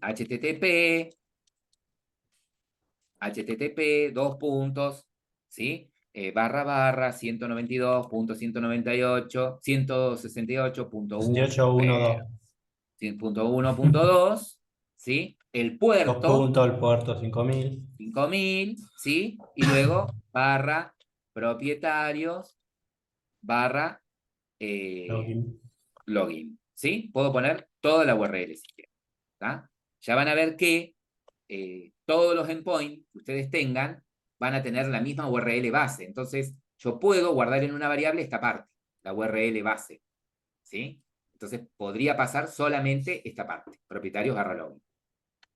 http, dos puntos, ¿sí? // 192.198, 168.1, 68.1.2. 100.1.2, ¿sí? El Dos puerto, puntos, el puerto 5000. 5000, ¿sí? Y luego /propietarios Login. login, ¿sí? Puedo poner toda la URL si quiero, ¿tá? Ya van a ver que todos los endpoints que ustedes tengan van a tener la misma URL base. Entonces, yo puedo guardar en una variable esta parte, la URL base, ¿sí? Entonces, podría pasar solamente esta parte, propietarios /login.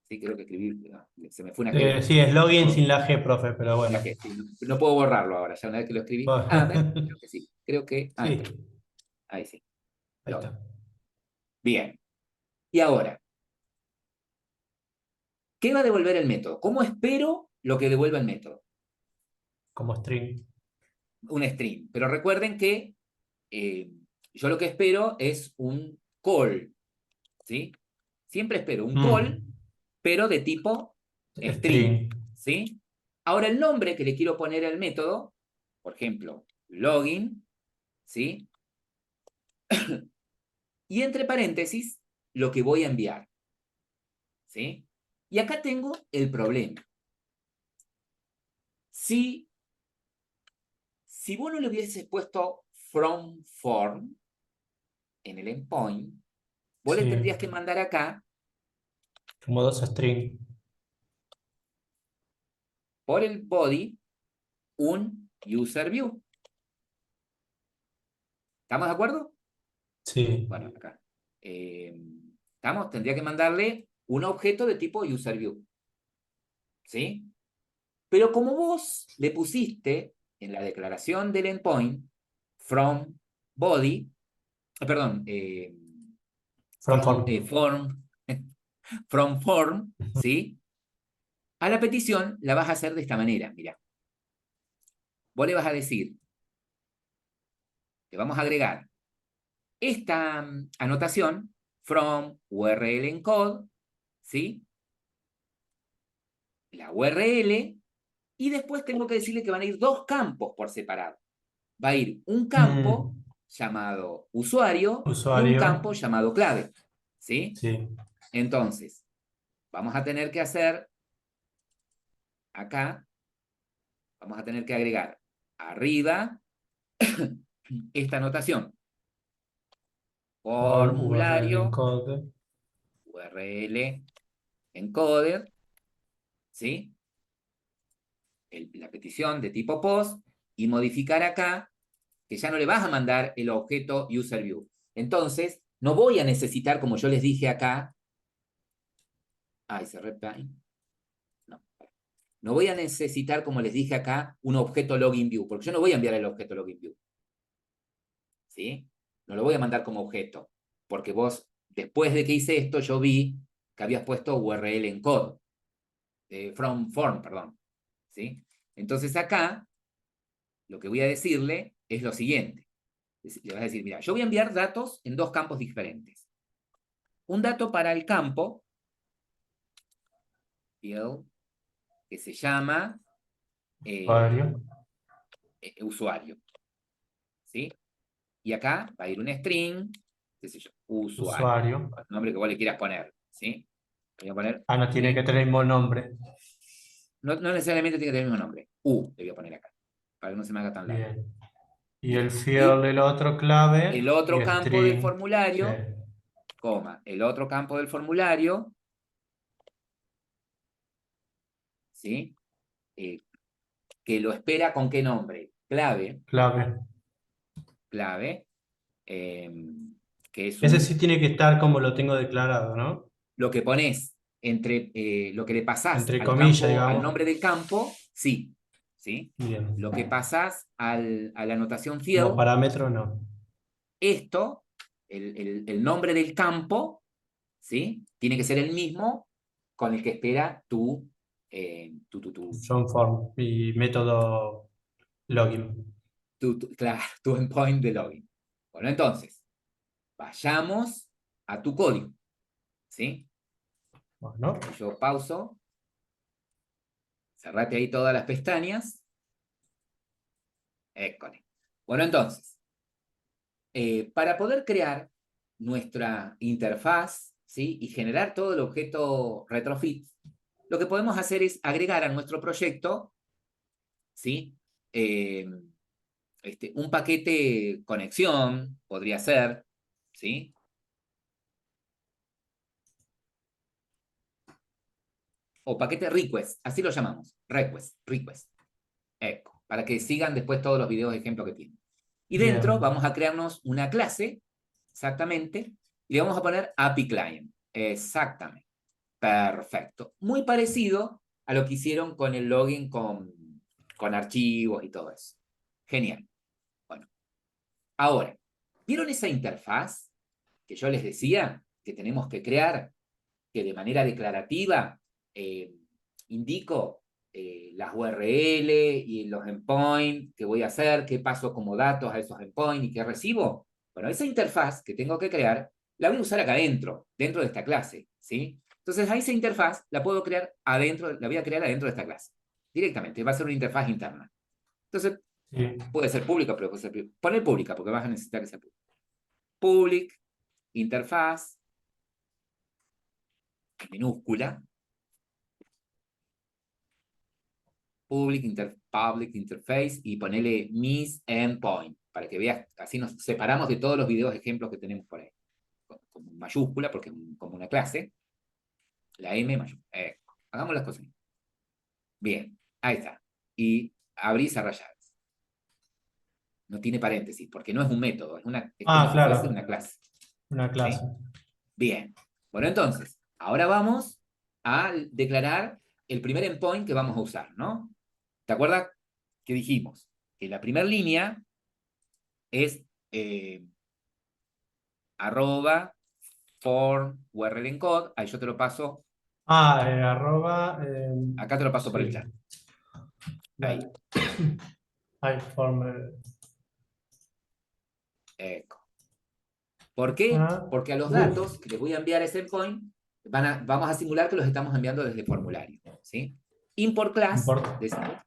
Sí, creo que escribí, no, se me fue una G. Sí, es login sin la G, profe, pero bueno. La G, sí, no puedo borrarlo ahora, ya una vez que lo escribí. Ah, creo que sí, creo que... Ah, Sí, ahí sí. ahí Login. está. Bien. Y ahora, ¿qué va a devolver el método? ¿Cómo espero lo que devuelva el método? Como string. Un string. Pero recuerden que yo lo que espero es un call, ¿sí? Siempre espero un call, pero de tipo string, String. ¿sí? Ahora el nombre que le quiero poner al método, por ejemplo, login, ¿sí? Y entre paréntesis, lo que voy a enviar, ¿sí? Y acá tengo el problema. Si vos no le hubieses puesto from form en el endpoint, vos le Sí, tendrías que mandar acá, como dos string. por el body, un user view. ¿Estamos de acuerdo? Sí. Bueno, acá. ¿Estamos? Tendría que mandarle un objeto de tipo user view. ¿Sí? Pero como vos le pusiste en la declaración del endpoint from body, perdón, From form. from form, ¿sí? A la petición la vas a hacer de esta manera, mira. Vos le vas a decir, le vamos a agregar esta anotación from URL encode, ¿sí? La URL, y después tengo que decirle que van a ir dos campos por separado. Va a ir un campo llamado usuario y un Usuario. campo llamado clave, ¿sí? Sí. Entonces, vamos a tener que hacer acá, vamos a tener que agregar arriba esta anotación. Form URL Formulario, encode. URL encoder, ¿sí? La petición de tipo post y modificar acá que ya no le vas a mandar el objeto userView. Entonces, no voy a necesitar, como yo les dije acá, cerré Paint. No voy a necesitar, como les dije acá, un objeto loginView, porque yo no voy a enviar el objeto loginView. ¿Sí? No lo voy a mandar como objeto, porque vos, después de que hice esto, yo vi que habías puesto URL encode, from form, perdón. ¿Sí? Entonces acá, lo que voy a decirle es lo siguiente. Le vas a decir, mira, yo voy a enviar datos en dos campos diferentes. Un dato para el campo, field, que se llama Usuario. usuario. ¿Sí? Y acá va a ir un string, qué sé yo, usuario. Usuario. El nombre que vos le quieras poner. ¿Sí? Voy a poner, Ah, no tiene que tener el mismo nombre. no necesariamente tiene que tener el mismo nombre. Le voy a poner acá, para que no se me haga tan largo. Bien. Y el Bien. field Y del otro clave el otro y campo del string. Sí. formulario, coma, el otro campo del formulario, ¿sí? que lo espera con qué nombre, clave, Clave. clave, que es Ese sí tiene que estar como lo tengo declarado, ¿no? lo que pones entre lo que le pasás Entre al comillas, campo, al digamos. nombre del campo, sí, ¿sí? Bien. Lo que pasás a la anotación Como field, parámetro, no. esto, el nombre del campo, ¿sí? Tiene que ser el mismo con el que espera John form y método login. claro, tu endpoint de login. Bueno, entonces, vayamos a tu código, ¿sí? Bueno, Yo pauso, cerrate ahí todas las pestañas. École. Bueno, entonces, para poder crear nuestra interfaz, ¿sí? Y generar todo el objeto retrofit, lo que podemos hacer es agregar a nuestro proyecto, ¿sí? Un paquete conexión, podría ser, ¿sí? O paquete request, así lo llamamos, request, eco, para que sigan después todos los videos de ejemplo que tienen. Y dentro bien. vamos a crearnos una clase, exactamente, y le vamos a poner API Client, exactamente, perfecto. Muy parecido a lo que hicieron con el login con archivos y todo eso. Genial. Bueno, ahora, ¿vieron esa interfaz que yo les decía que tenemos que crear, que de manera declarativa indico las URL y los endpoints que voy a hacer, qué paso como datos a esos endpoints y qué recibo? Bueno, esa interfaz que tengo que crear, la voy a usar acá adentro, dentro de esta clase, ¿sí? Entonces, a esa interfaz la puedo crear adentro, la voy a crear adentro de esta clase, directamente, va a ser una interfaz interna. Entonces, Sí. puede ser pública, pero puede ser privada. Poner pública, porque vas a necesitar que sea pública. Public, interfaz, minúscula, public interface y ponele mis endpoint, para que veas, así nos separamos de todos los videos ejemplos que tenemos por ahí. Con mayúscula, porque es como una clase, la M mayúscula. Hagamos las cosas. Bien, ahí está. Y abrís a rayadas. No tiene paréntesis, porque no es un método, es como si fuese Claro, una clase. una ¿Sí? clase. Bien. Bueno, entonces, ahora vamos a declarar el primer endpoint que vamos a usar, ¿no? ¿Te acuerdas que dijimos? Que la primera línea es arroba form URL encode, ahí yo te lo paso, Arroba. acá te lo paso por el Sí, chat. Ahí. dale. Ay, form. Eco. ¿Por qué? Porque a los datos que les voy a enviar a ese endpoint, vamos a simular que los estamos enviando desde formulario, ¿sí? Import class, Importa.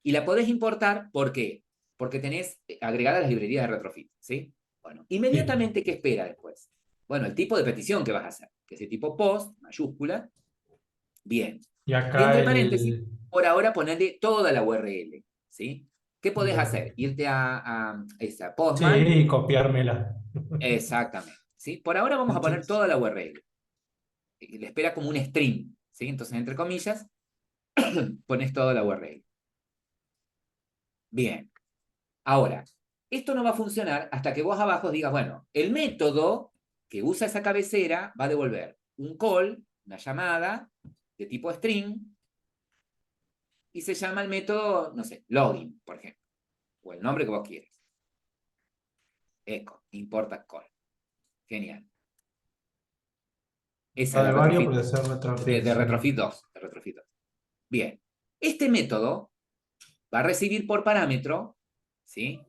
y la podés importar, ¿por qué? Porque tenés agregadas las librerías de retrofit, ¿sí? Bueno, inmediatamente, ¿qué espera después? Bueno, el tipo de petición que vas a hacer, que es el tipo post, mayúscula, bien. Y Y acá entre paréntesis, el. por ahora ponerle toda la URL, ¿sí? ¿Qué podés hacer? Bien. Irte a esa Postman, Sí, copiármela. exactamente, ¿sí? Por ahora vamos a poner toda la URL. Y le espera como un string, ¿sí? Entonces, entre comillas, pones toda la URL. Bien. Ahora, esto no va a funcionar hasta que vos abajo digas, bueno, el método que usa esa cabecera va a devolver un call, una llamada de tipo string, y se llama el método, no sé, login, por ejemplo, o el nombre que vos quieras. Echo, importa call. Genial. Esa es De la varios retrofit, puede ser retrofit. de Sí. retrofit 2. De retrofit 2. Bien. Este método va a recibir por parámetro, ¿sí?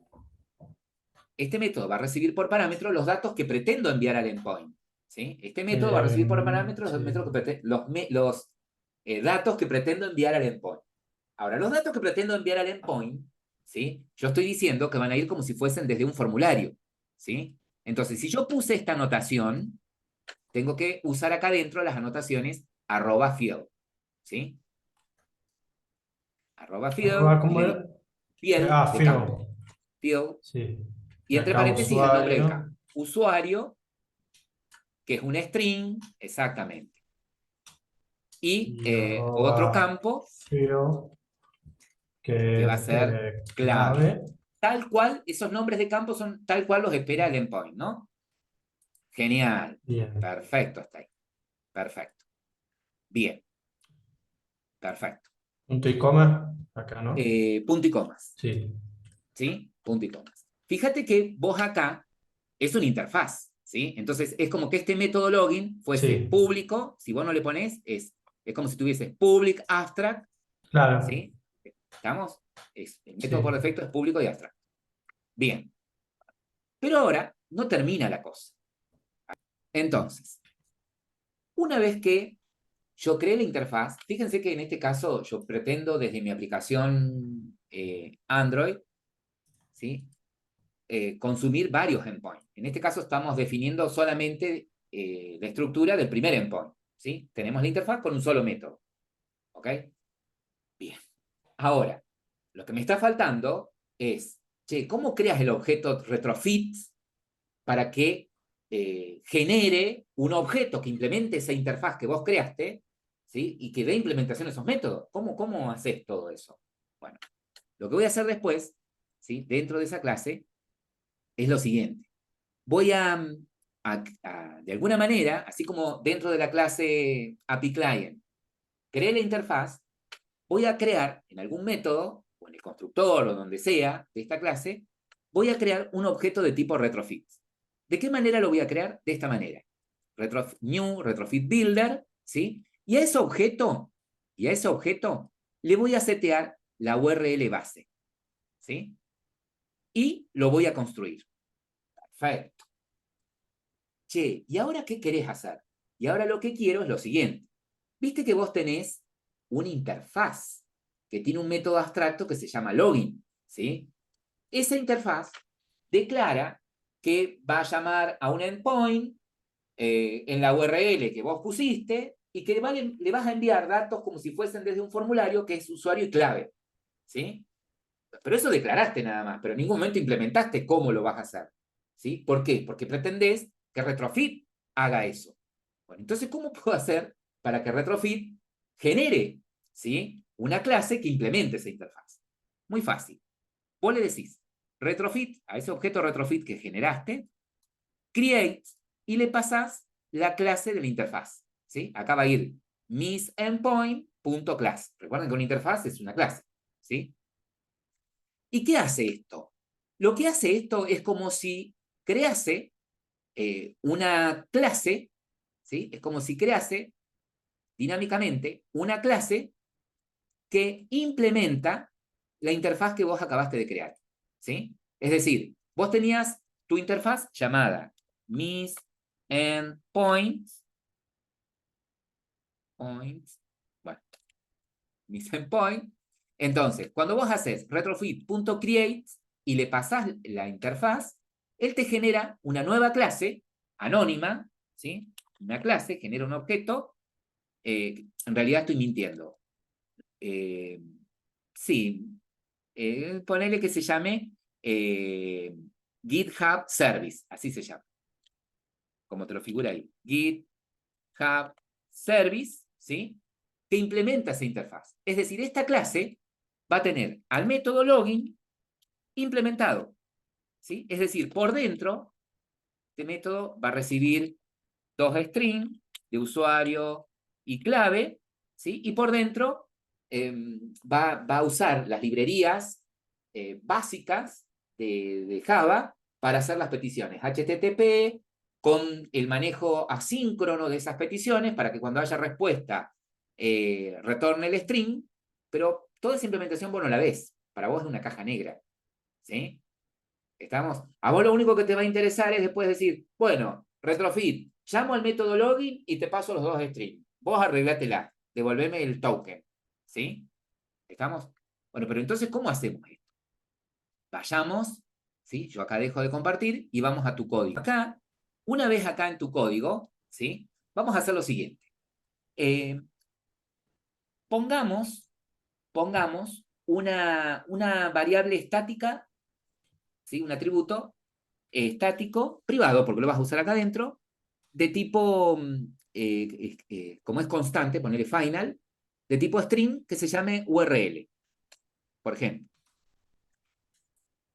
Este método va a recibir por parámetro los datos que pretendo enviar al endpoint, ¿sí? Este método va a recibir por parámetro Sí. los datos que pretendo enviar al endpoint. Ahora, los datos que pretendo enviar al endpoint, ¿sí? Yo estoy diciendo que van a ir como si fuesen desde un formulario, ¿sí? Entonces, si yo puse esta anotación, tengo que usar acá adentro las anotaciones @field, ¿sí? @field, y ¿Cómo le era? digo field de campo, Field. field, Sí. y Y entre acá paréntesis el nombre del usuario. campo. Usuario, que es un string, exactamente. Y Y otro arroba campo, field. que va a que ser clave. clave. Tal cual, esos nombres de campos son tal cual los espera el endpoint, ¿no? Genial. Bien. Perfecto, hasta ahí. Perfecto. Bien. Perfecto. Punto y coma, acá, ¿no? Punto y comas. Sí, ¿Sí? Punto y comas. Fíjate que vos acá es una interfaz, ¿sí? Entonces es como que este método login fuese sí, público, si vos no le pones, es como si tuvieses public abstract, claro, ¿sí? ¿Estamos? El método sí, por defecto es público y abstract. Bien. Pero ahora no termina la cosa. Entonces, una vez que yo creé la interfaz, fíjense que en este caso yo pretendo desde mi aplicación Android, ¿sí? Consumir varios endpoints. En este caso estamos definiendo solamente la estructura del primer endpoint, ¿sí? Tenemos la interfaz con un solo método, ¿ok? Bien. Ahora, lo que me está faltando es, che, ¿cómo creas el objeto retrofit para que genere un objeto que implemente esa interfaz que vos creaste, ¿sí? Y que dé implementación a esos métodos? ¿Cómo haces todo eso? Bueno, lo que voy a hacer después, ¿sí? Dentro de esa clase, es lo siguiente. Voy de alguna manera, así como dentro de la clase API Client, creé la interfaz, voy a crear en algún método, o en el constructor, o donde sea, de esta clase, voy a crear un objeto de tipo retrofit. ¿De qué manera lo voy a crear? De esta manera. New, retrofit builder, ¿sí? Y a ese objeto, le voy a setear la URL base, ¿sí? Y lo voy a construir. Perfecto. Che, ¿y ahora qué querés hacer? Y ahora lo que quiero es lo siguiente. Viste que vos tenés una interfaz que tiene un método abstracto que se llama login, ¿sí? Esa interfaz declara que va a llamar a un endpoint en la URL que vos pusiste y que le vas a enviar datos como si fuesen desde un formulario que es usuario y clave, ¿sí? Pero eso declaraste nada más, pero en ningún momento implementaste cómo lo vas a hacer, ¿sí? ¿Por qué? Porque pretendés que Retrofit haga eso. Bueno, entonces, ¿cómo puedo hacer para que Retrofit genere, ¿sí? Una clase que implemente esa interfaz? Muy fácil. Vos le decís Retrofit, a ese objeto Retrofit que generaste, create, y le pasás la clase de la interfaz, ¿sí? Acá va a ir misEndpoint.class. Recuerden que una interfaz es una clase, ¿sí? ¿Y qué hace esto? Lo que hace esto es como si crease una clase, ¿sí? Es como si crease dinámicamente una clase que implementa la interfaz que vos acabaste de crear, ¿sí? Es decir, vos tenías tu interfaz llamada misEndpoints, bueno, misEndpoint. Entonces, cuando vos haces retrofit.create y le pasás la interfaz, él te genera una nueva clase anónima, ¿sí? Una clase, genera un objeto. En realidad estoy mintiendo. Sí, ponele que se llame GitHub Service, así se llama, como te lo figura ahí. GitHub Service, ¿sí? Que implementa esa interfaz. Es decir, esta clase va a tener al método login implementado, ¿sí? Es decir, por dentro, este método va a recibir dos strings de usuario y clave, ¿sí? Y por dentro va a usar las librerías básicas de Java para hacer las peticiones. HTTP, con el manejo asíncrono de esas peticiones para que cuando haya respuesta retorne el string, pero toda esa implementación vos no la ves. Para vos es una caja negra, ¿sí? ¿Estamos? A vos lo único que te va a interesar es después decir, bueno, retrofit, llamo al método login y te paso los dos strings. Vos arreglátela, devolveme el token, ¿sí? ¿Estamos? Bueno, pero entonces, ¿cómo hacemos esto? Vayamos, ¿sí? Yo acá dejo de compartir y vamos a tu código. Acá, una vez acá en tu código, ¿sí? Vamos a hacer lo siguiente. Pongamos una variable estática, ¿sí? Un atributo estático, privado, porque lo vas a usar acá adentro, de tipo, como es constante, ponerle final, de tipo string, que se llame URL. por ejemplo.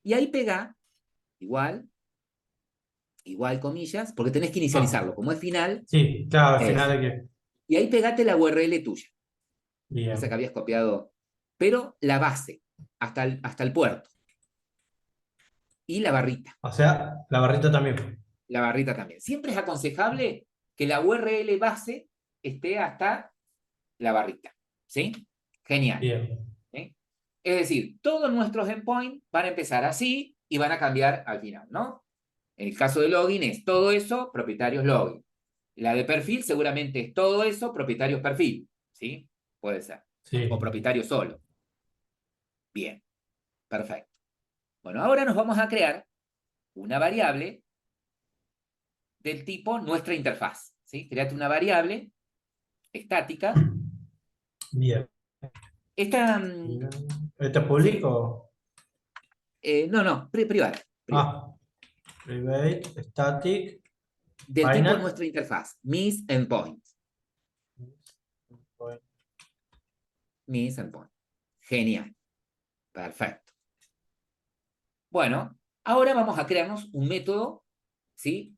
Y ahí pegá, igual, comillas, porque tenés que inicializarlo. Como es final, Sí, claro, al final eso. hay que. Y ahí pegate la URL tuya, esa que Bien. habías copiado, pero la base, hasta el puerto. Y la barrita. O sea, la barrita también. La barrita también. Siempre es aconsejable que la URL base esté hasta la barrita. ¿Sí? Genial. Bien. ¿Sí? Es decir, todos nuestros endpoints van a empezar así y van a cambiar al final, ¿no? En el caso de login es todo eso, propietarios login. La de perfil seguramente es todo eso, propietarios perfil. ¿Sí? Puede ser. Sí. O propietario solo. Bien. Perfecto. Bueno, ahora nos vamos a crear una variable del tipo nuestra interfaz. ¿Sí? Créate una variable estática. Bien. Esta, ¿Este es ¿sí? público? No, privada. Ah, private, static, Del tipo final. nuestra interfaz. Mis endpoint. Mis endpoint. Genial. Perfecto. Bueno, ahora vamos a crearnos un método, ¿sí?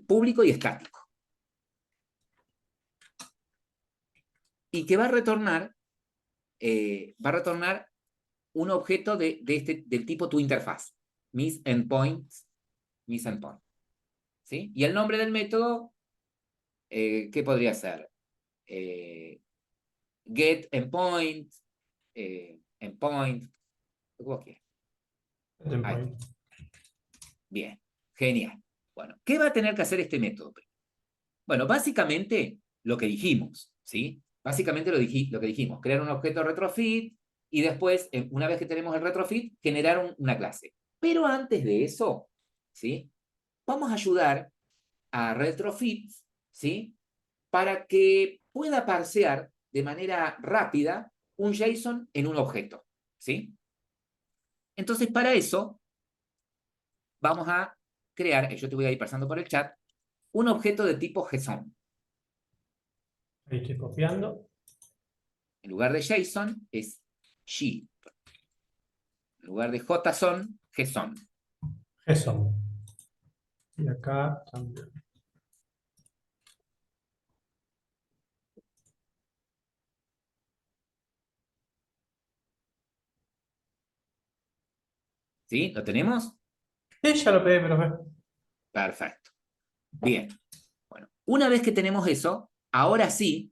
Público y estático. Y que va a retornar un objeto del tipo tu interfaz. Mis endpoints. Mis endpoint. ¿Sí? Y el nombre del método, ¿qué podría ser? Get endpoint, endpoint, lo que Ahí está. Bien, genial. Bueno, ¿qué va a tener que hacer este método? Bueno, básicamente lo que dijimos, ¿sí? Básicamente lo que dijimos, crear un objeto retrofit y después, una vez que tenemos el retrofit, generar una clase. Pero antes de eso, ¿sí? Vamos a ayudar a retrofit, ¿sí? Para que pueda parsear de manera rápida un JSON en un objeto, ¿sí? Entonces, para eso, vamos a crear, yo te voy a ir pasando por el chat, un objeto de tipo JSON. Ahí estoy copiando. En lugar de JSON es G. En lugar de JSON, JSON. JSON. Y acá también. ¿Sí? ¿Lo tenemos? Ya lo pegué, profe. Perfecto. Bien. Bueno, una vez que tenemos eso, ahora sí,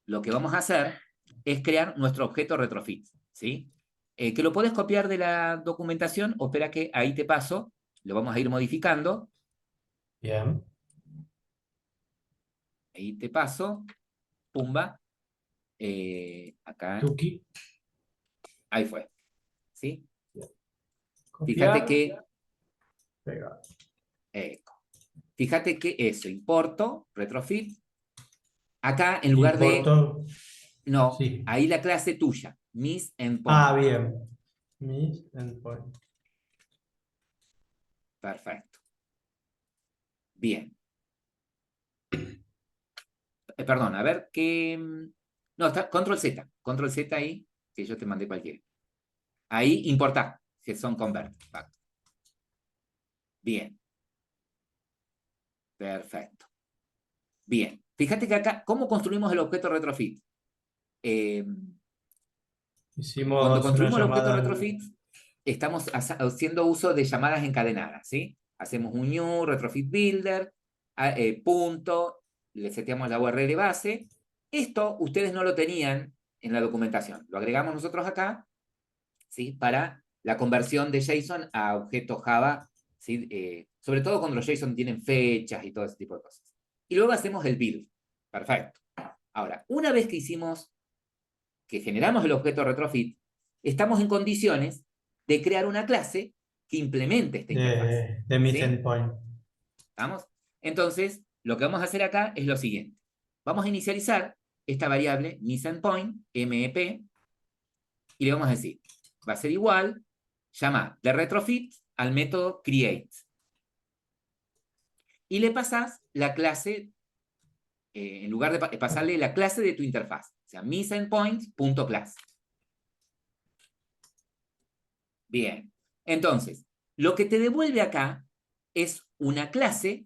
lo que vamos a hacer es crear nuestro objeto retrofit, ¿sí? Que lo puedes copiar de la documentación, o espera que ahí te paso, lo vamos a ir modificando. Bien. Ahí te paso, pumba, acá, Tuki. ahí fue, ¿sí? Fíjate Copiar. que, Pegar. fíjate que eso, importo, retrofit, acá en lugar de, Importo. no, Sí. ahí la clase tuya, mis Ah, endpoint, bien. Mis endpoint. perfecto, bien. Perdón, a ver qué, no, está, control Z ahí, que yo te mandé cualquiera. Ahí importa, que son convert, bien, perfecto. Bien, fíjate que acá, ¿cómo construimos el objeto retrofit? Cuando Hicimos una construimos el objeto llamada retrofit, estamos haciendo uso de llamadas encadenadas, ¿sí? Hacemos un new, retrofit builder, punto, le seteamos la URL base. Esto ustedes no lo tenían en la documentación. Lo agregamos nosotros acá, ¿sí? Para la conversión de JSON a objetos Java, ¿sí? Sobre todo cuando los JSON tienen fechas y todo ese tipo de cosas. Y luego hacemos el build. Perfecto. Ahora, una vez que generamos el objeto retrofit, estamos en condiciones de crear una clase que implemente esta interfaz. de mis ¿Sí? endpoint. ¿Estamos? Entonces, lo que vamos a hacer acá es lo siguiente. Vamos a inicializar esta variable misEndpoint, MEP, y le vamos a decir, va a ser igual, llama de retrofit al método create. Y le pasás la clase, en lugar de pasarle la clase de tu interfaz, o sea, misEndpoint.class. Bien. Entonces, lo que te devuelve acá es una clase,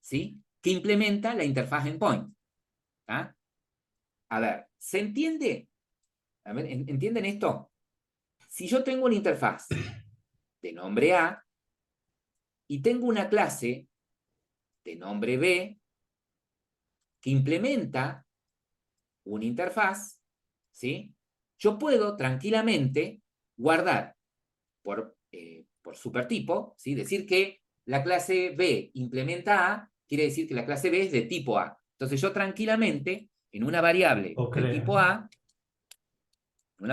¿sí?, que implementa la interfaz endpoint. ¿Ah? A ver, ¿se entiende? A ver, ¿entienden esto? Si yo tengo una interfaz de nombre A y tengo una clase de nombre B que implementa una interfaz, ¿sí?, yo puedo tranquilamente guardar por supertipo, ¿sí?, decir que la clase B implementa A, quiere decir que la clase B es de tipo A. Entonces yo tranquilamente, en una variable O del creo. tipo A, en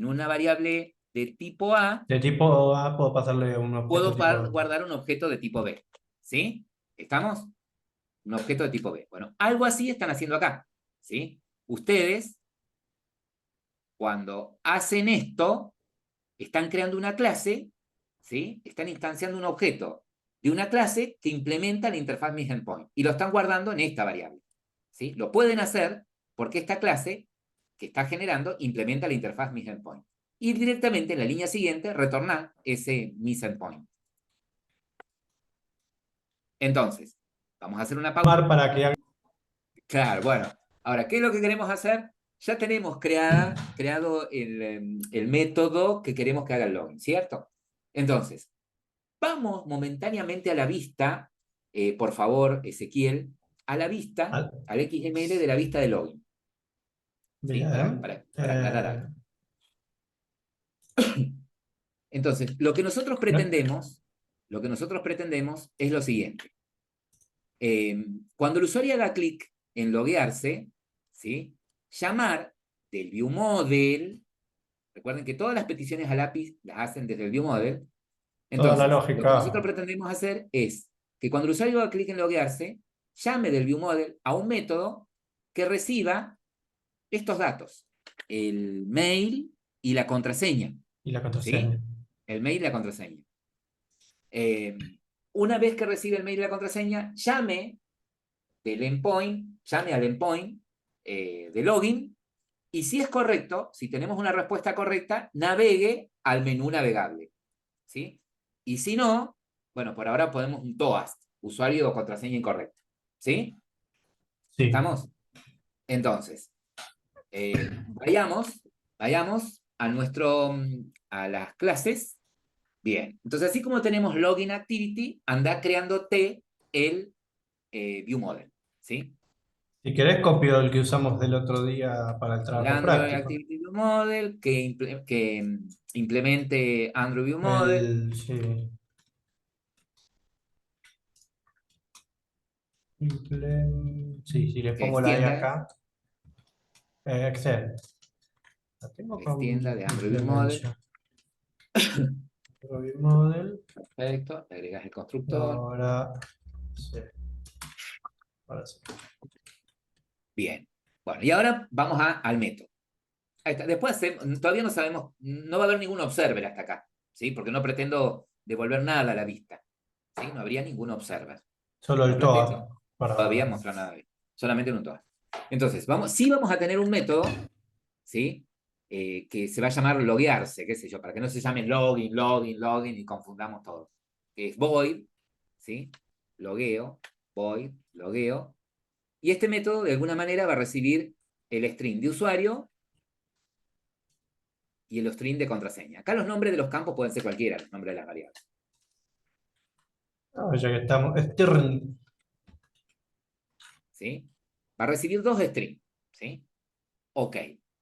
una variable de tipo A, De tipo A puedo pasarle un objeto puedo tipo B. guardar un objeto de tipo B. ¿Sí? ¿Estamos? Un objeto de tipo B. Bueno, algo así están haciendo acá. ¿Sí? Ustedes, cuando hacen esto, están creando una clase, ¿sí?, están instanciando un objeto de una clase que implementa la interfaz MisEndPoint y lo están guardando en esta variable. ¿Sí? Lo pueden hacer porque esta clase que está generando implementa la interfaz MisEndPoint. Y directamente en la línea siguiente retornar ese MisEndPoint. Entonces, vamos a hacer una pausa. Para que haga... Claro, bueno. Ahora, ¿qué es lo que queremos hacer? Ya tenemos creado el método que queremos que haga el login, ¿cierto? Entonces, vamos momentáneamente a la vista, por favor, Ezequiel, a la vista, al- al XML de la vista de login. ¿Sí? Para Bien. aclarar algo. Entonces, lo que nosotros pretendemos es lo siguiente. Cuando el usuario haga clic en loguearse, ¿sí?, llamar del viewModel, recuerden que todas las peticiones al API las hacen desde el viewModel. Toda la Entonces, lo que nosotros lógica. pretendemos hacer es que cuando el usuario haga clic en loguearse, llame del viewModel a un método que reciba estos datos: el mail y la contraseña. Y la ¿Sí? contraseña. El mail y la contraseña. Una vez que recibe el mail y la contraseña, llame al endpoint de login, y si es correcto, si tenemos una respuesta correcta, navegue al menú navegable. ¿Sí? Y si no, bueno, por ahora podemos un TOAST, usuario o contraseña incorrecta. ¿Sí? Sí. ¿Estamos? Entonces, vayamos a las clases. Bien, entonces así como tenemos login activity, anda creándote el viewModel. ¿Sí? Si querés, copio el que usamos del otro día para el El trabajo Android práctico. Activity View Model que implemente Android View Model. Sí. Sí, si le Que pongo la E extienda, acá. Excel. La tengo que con extienda de Android View Model. implementation. Android Model. Perfecto, le agregas el constructor. Ahora sí. Ahora sí. Bien. Bueno, y ahora vamos al método. Ahí está. Después todavía no sabemos, no va a haber ningún observer hasta acá, ¿sí? Porque no pretendo devolver nada a la vista, ¿sí? No habría ningún observer. Solo el Repito, TOA. Para... todavía mostrar nada. Solamente en un TOA. Entonces, sí vamos a tener un método, ¿sí? Que se va a llamar loguearse, qué sé yo, para que no se llame login y confundamos todo. Que es void, ¿sí? Logueo, void, logueo. Y este método, de alguna manera, va a recibir el string de usuario y el string de contraseña. Acá los nombres de los campos pueden ser cualquiera, los nombres de las variables. Ya que estamos. String. ¿Sí? Va a recibir dos strings. ¿Sí? Ok.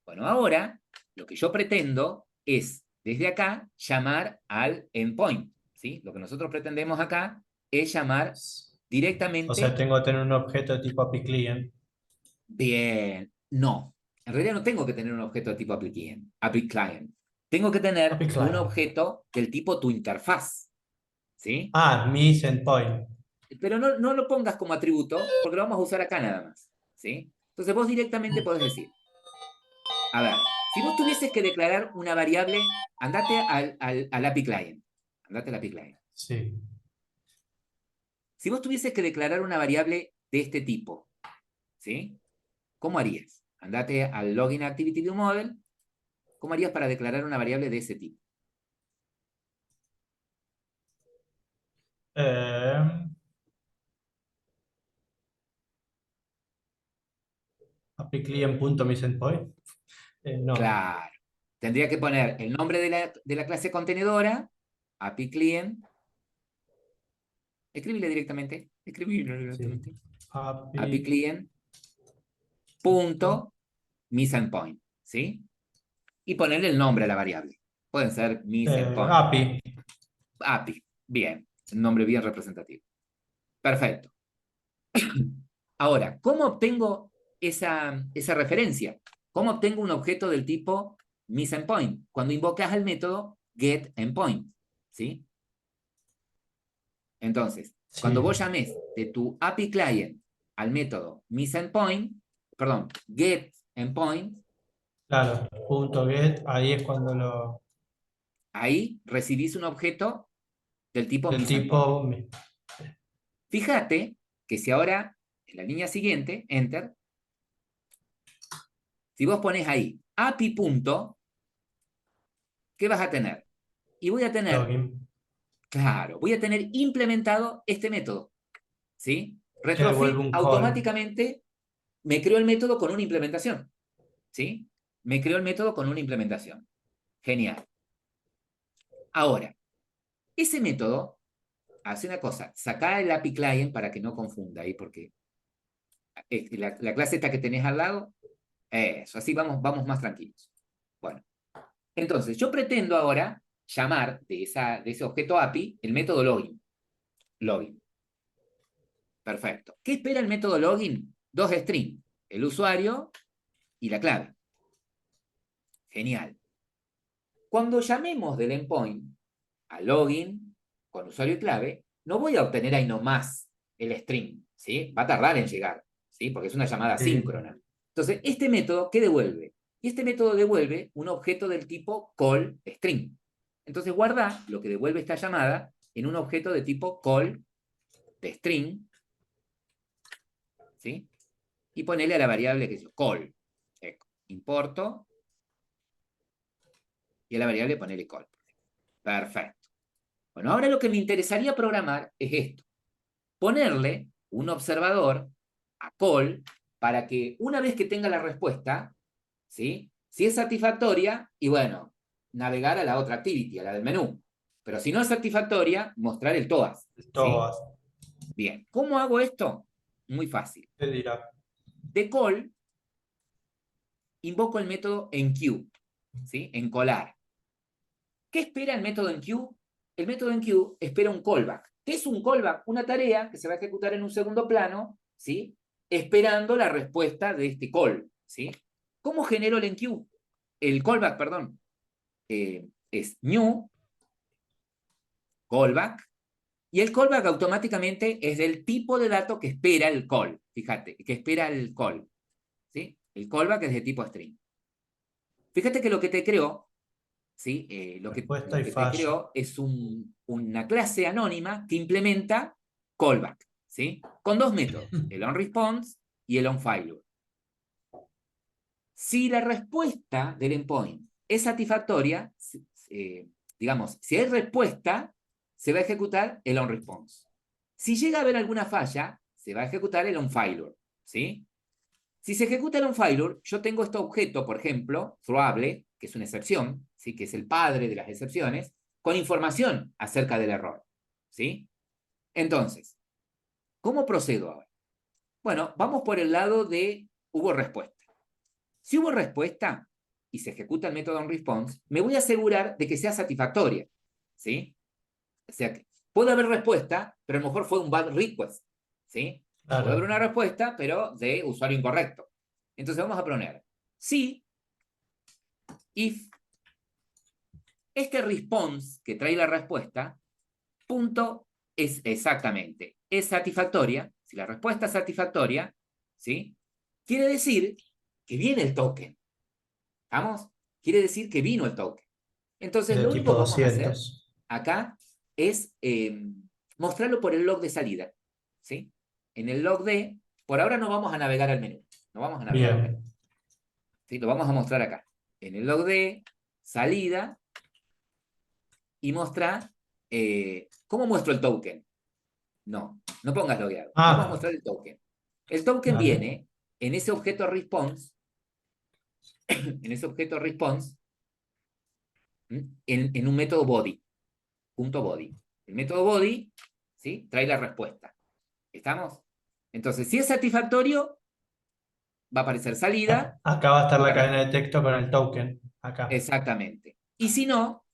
Bueno, ahora lo que yo pretendo es, desde acá, llamar al endpoint. ¿Sí? Lo que nosotros pretendemos acá es llamar O sea, directamente. tengo que tener un objeto de tipo API Client. Bien, no. En realidad no tengo que tener un objeto de tipo API Client. Tengo que tener API un Client. objeto del tipo tu interfaz. ¿Sí? Ah, mis endpoint. Pero no lo pongas como atributo, porque lo vamos a usar acá nada más. ¿Sí? Entonces vos directamente podés decir, a ver, si vos tuvieses que declarar una variable, andate al API Client. Andate al API Client. Sí. Si vos tuvieses que declarar una variable de este tipo, ¿sí? ¿Cómo harías? Andate al Login Activity View Model. ¿Cómo harías para declarar una variable de ese tipo? Eh, API client.misendpoint. No, Claro. Tendría que poner el nombre de la clase contenedora, API client, escribirle directamente, sí. API API. client punto misendpoint, ¿sí? Y ponerle el nombre a la variable. Pueden ser misendpoint, API. API, bien, un nombre bien representativo. Perfecto. Ahora, ¿cómo obtengo esa referencia? ¿Cómo obtengo un objeto del tipo misendpoint? Cuando invocas al método getEndpoint, ¿sí? Entonces, cuando Sí, vos llames de tu API client al método misendpoint, perdón, getEndpoint, claro. Punto get. Ahí es cuando lo. ahí recibís un objeto del tipo Del misendpoint. tipo. Fíjate que si ahora, en la línea siguiente, enter, si vos pones ahí API punto, ¿qué vas a tener? Y voy a tener, Login. claro, voy a tener implementado este método, ¿sí? Que devuelve Retrofit un call. automáticamente me creó el método con una implementación, ¿sí? Me creó el método con una implementación. Genial. Ahora, ese método hace una cosa, saca el API client para que no confunda ahí, porque la clase esta que tenés al lado, eso, así vamos más tranquilos. Bueno, entonces yo pretendo ahora llamar de ese objeto API el método login. Login. Perfecto. ¿Qué espera el método login? Dos strings, el usuario y la clave. Genial. Cuando llamemos del endpoint a login con usuario y clave, no voy a obtener ahí nomás el string, ¿sí? Va a tardar en llegar, ¿sí? Porque es una llamada Sí. síncrona. Entonces, este método, ¿qué devuelve? Y este método devuelve un objeto del tipo call string. Entonces, guarda lo que devuelve esta llamada en un objeto de tipo call de string, ¿sí? Y ponele a la variable que es call. Importo y a la variable ponele call. Perfecto. Bueno, ahora lo que me interesaría programar es esto. Ponerle un observador a call para que una vez que tenga la respuesta, ¿sí? Si es satisfactoria, y bueno, navegar a la otra activity, a la del menú. Pero si no es satisfactoria, mostrar el TOAS, ¿sí? Todas. Bien, ¿cómo hago esto? Muy fácil. Te dirá. De call, invoco el método enqueue, ¿sí? Encolar. ¿Qué espera el método enqueue? El método enqueue espera un callback. ¿Qué es un callback? Una tarea que se va a ejecutar en un segundo plano, ¿sí? Esperando la respuesta de este call, ¿sí? ¿Cómo genero el enqueue? El callback, perdón. Es new callback, y el callback automáticamente es del tipo de dato que espera el call. Fíjate, que espera el call, ¿sí? El callback es de tipo string. Fíjate que lo que te creó, ¿sí? Respuesta Lo y que te fallo. creó es una clase anónima que implementa callback, ¿sí? Con dos métodos, el onResponse y el onFailure. Si la respuesta del endpoint es satisfactoria, digamos, si hay respuesta, se va a ejecutar el onResponse. Si llega a haber alguna falla, se va a ejecutar el onFailure, ¿sí? Si se ejecuta el onFailure, yo tengo este objeto, por ejemplo, throwable, que es una excepción, ¿sí? Que es el padre de las excepciones, con información acerca del error, ¿sí? Entonces, ¿cómo procedo ahora? Bueno, vamos por el lado de hubo respuesta. Si hubo respuesta y se ejecuta el método onResponse, me voy a asegurar de que sea satisfactoria, ¿sí? O sea, que puede haber respuesta, pero a lo mejor fue un bad request, ¿sí? Puede haber Claro. una respuesta, pero de usuario incorrecto. Entonces vamos a poner si, if, este response que trae la respuesta, punto es exactamente, es satisfactoria. Si la respuesta es satisfactoria, ¿sí? Quiere decir que viene el token. ¿Estamos? Quiere decir que vino el token. Entonces, De lo único tipo que vamos a hacer 200. acá es mostrarlo por el log de salida, ¿sí? En el log de, por ahora no vamos a navegar al menú, no vamos a navegar al menú, Bien. ¿sí? Lo vamos a mostrar acá. En el log de salida y mostrar cómo muestro el token. No pongas logueado. Ah. Vamos a mostrar el token. El token Dale. viene en ese objeto response, en ese objeto response, en un método body, punto body. El método body, ¿sí? Trae la respuesta. ¿Estamos? Entonces, si es satisfactorio, va a aparecer salida. Acá va a estar la Para- cadena de texto con el token. Acá. Exactamente. Y si no,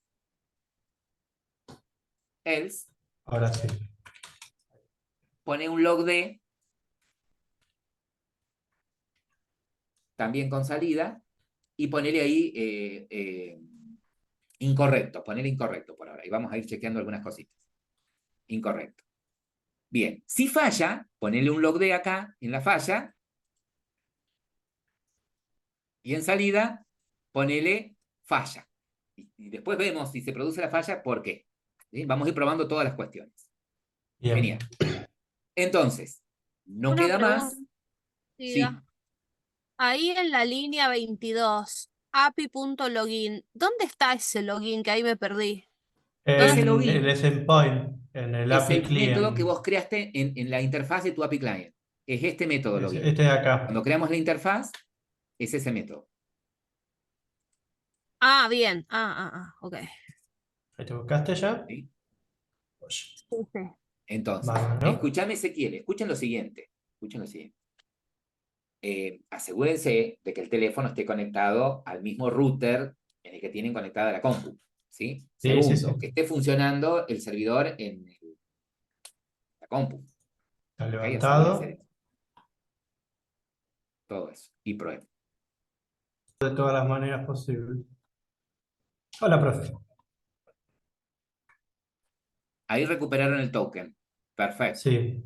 else, Ahora sí. pone un log de, también con salida, y ponele ahí incorrecto, ponele incorrecto por ahora. Y vamos a ir chequeando algunas cositas. Incorrecto. Bien, si falla, ponele un log de acá en la falla, y en salida, ponele falla. Y después vemos si se produce la falla, ¿por qué? ¿Sí? Vamos a ir probando todas las cuestiones. Bien. Genial. Entonces, no Una queda más. pregunta. Sí, Ahí en la línea 22, api.login, ¿dónde está ese login que ahí me perdí? Ese En login el endpoint, en el es API el método que client. vos creaste en la interfaz de tu API Client. Es este método login. Este de acá. Cuando creamos la interfaz, es ese método. Ah, bien. Ok. Ahí te buscaste ya. ¿Sí? Sí, sí. Entonces, Bárbaro. escúchame, Ezequiel, escuchen lo siguiente. Asegúrense de que el teléfono esté conectado al mismo router en el que tienen conectada la compu. ¿Sí? Sí, sí, Segundo, sí. que esté funcionando el servidor en la compu. Está ¿Ok? Asegúrense de levantado. eso. Todo eso. Y prueben. De todas las maneras posibles. Hola, profe. Ahí recuperaron el token. Perfecto. Sí.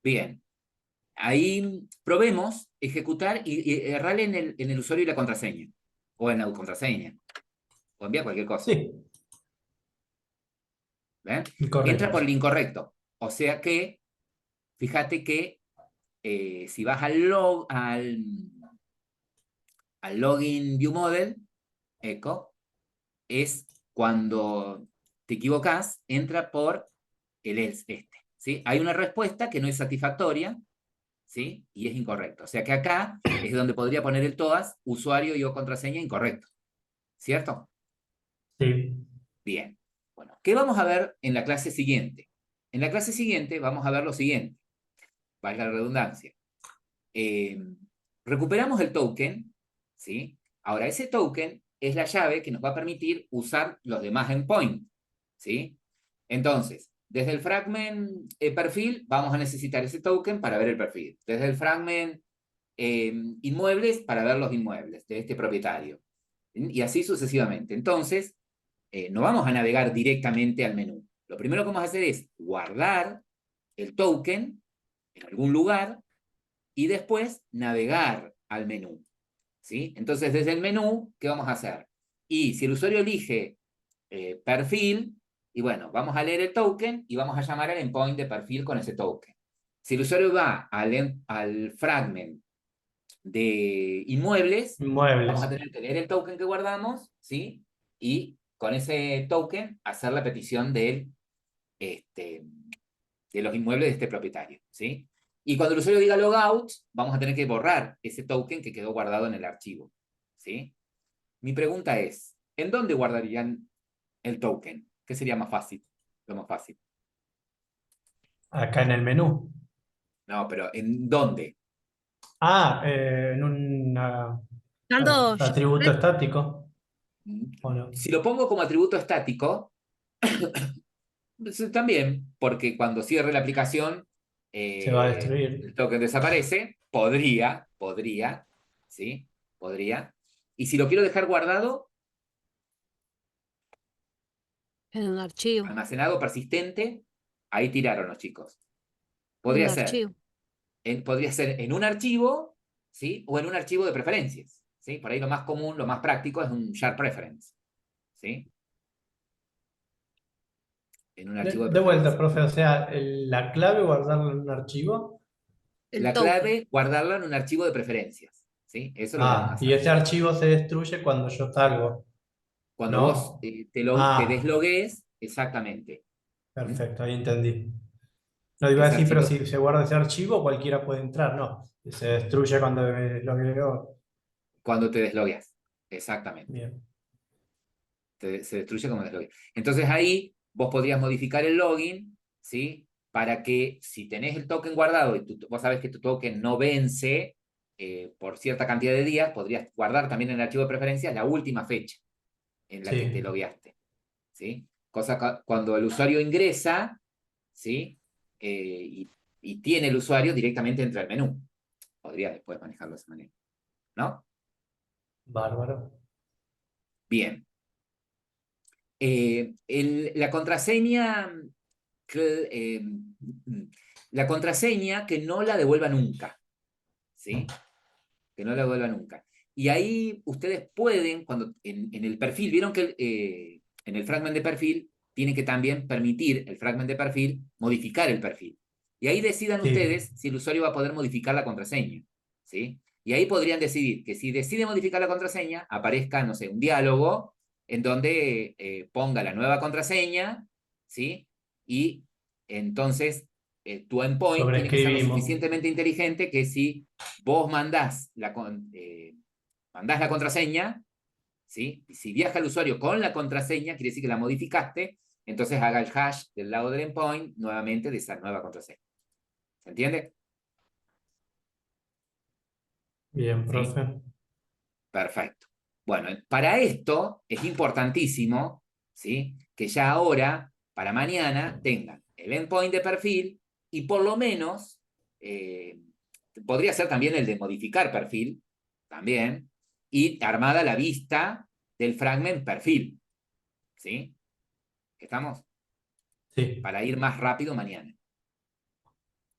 Bien. Ahí probemos ejecutar y errarle en el usuario y la contraseña. O en la contraseña. O enviar cualquier cosa. Sí. ¿Ven? Correcto. Entra por el incorrecto. O sea que, fíjate que si vas al login view model, echo, es cuando te equivocas, entra por el else este. ¿Sí? Hay una respuesta que no es satisfactoria, ¿sí? Y es incorrecto. O sea que acá es donde podría poner el TOAS, usuario y o contraseña incorrecto. ¿Cierto? Sí. Bien. Bueno, ¿qué vamos a ver en la clase siguiente? En la clase siguiente vamos a ver lo siguiente. Valga la redundancia. Recuperamos el token, ¿sí? Ahora, ese token es la llave que nos va a permitir usar los demás endpoints, ¿sí? Entonces, desde el fragment perfil vamos a necesitar ese token para ver el perfil. Desde el fragment inmuebles para ver los inmuebles de este propietario. Y así sucesivamente. Entonces, no vamos a navegar directamente al menú. Lo primero que vamos a hacer es guardar el token en algún lugar y después navegar al menú. ¿Sí? Entonces, desde el menú, ¿qué vamos a hacer? Y si el usuario elige perfil, y bueno, vamos a leer el token y vamos a llamar al endpoint de perfil con ese token. Si el usuario va al fragment de inmuebles, Inmuebles. vamos a tener que leer el token que guardamos, ¿sí? Y con ese token hacer la petición de los inmuebles de este propietario, ¿sí? Y cuando el usuario diga logout, vamos a tener que borrar ese token que quedó guardado en el archivo, ¿sí? Mi pregunta es, ¿en dónde guardarían el token? ¿Qué sería más fácil? Lo más fácil. Acá en el menú. No, pero ¿en dónde? En un Dando atributo estático. ¿O no? Si lo pongo como atributo estático, también, porque cuando cierre la aplicación, Se va a destruir. el token desaparece, podría, ¿sí? Podría. Y si lo quiero dejar guardado, en un archivo. almacenado, persistente, ahí tiraron los chicos. Un Podría ser, archivo. podría ser en un archivo, ¿sí? O en un archivo de preferencias, ¿sí? Por ahí lo más común, lo más práctico es un share preference, ¿sí? En un archivo de De vuelta, preferencias. profe, o sea, la clave guardarlo en un archivo. El La token. clave, guardarlo en un archivo de preferencias, ¿sí? Eso es lo que vamos a hacer. Y ese archivo se destruye cuando yo salgo. Cuando ¿No? vos te deslogues, exactamente. Perfecto, ahí entendí. No iba a Ese decir, pero archivo, si se guarda ese archivo, cualquiera puede entrar, no. Se destruye cuando me logueo. cuando te deslogueas. Exactamente. Bien. Se destruye como deslogue. Entonces ahí vos podrías modificar el login, ¿sí? Para que si tenés el token guardado y vos sabés que tu token no vence por cierta cantidad de días, podrías guardar también en el archivo de preferencias la última fecha en la que te Sí. logueaste, ¿sí? Cosa cuando el usuario ingresa, ¿sí? Y tiene el usuario directamente entra al menú. Podría después manejarlo de esa manera, ¿no? Bárbaro. Bien. La contraseña la contraseña que no la devuelva nunca, ¿sí? Que no la devuelva nunca. Y ahí ustedes pueden, cuando en el perfil, vieron que en el fragment de perfil tiene que también permitir el fragment de perfil modificar el perfil. Y ahí decidan Sí. ustedes si el usuario va a poder modificar la contraseña, ¿sí? Y ahí podrían decidir que si decide modificar la contraseña, aparezca, no sé, un diálogo en donde ponga la nueva contraseña, ¿sí? Y entonces tu endpoint tiene que ser lo Sobreescribimos. suficientemente inteligente que si vos mandás mandás la contraseña, ¿sí? Y si viaja el usuario con la contraseña, quiere decir que la modificaste, entonces haga el hash del lado del endpoint nuevamente de esa nueva contraseña. ¿Se entiende? Bien, ¿Sí? profe. Perfecto. Bueno, para esto es importantísimo, ¿sí? Que ya ahora, para mañana, tengan el endpoint de perfil y por lo menos, podría ser también el de modificar perfil, también, y armada la vista del fragment perfil, ¿sí? ¿Estamos? Sí. Para ir más rápido mañana.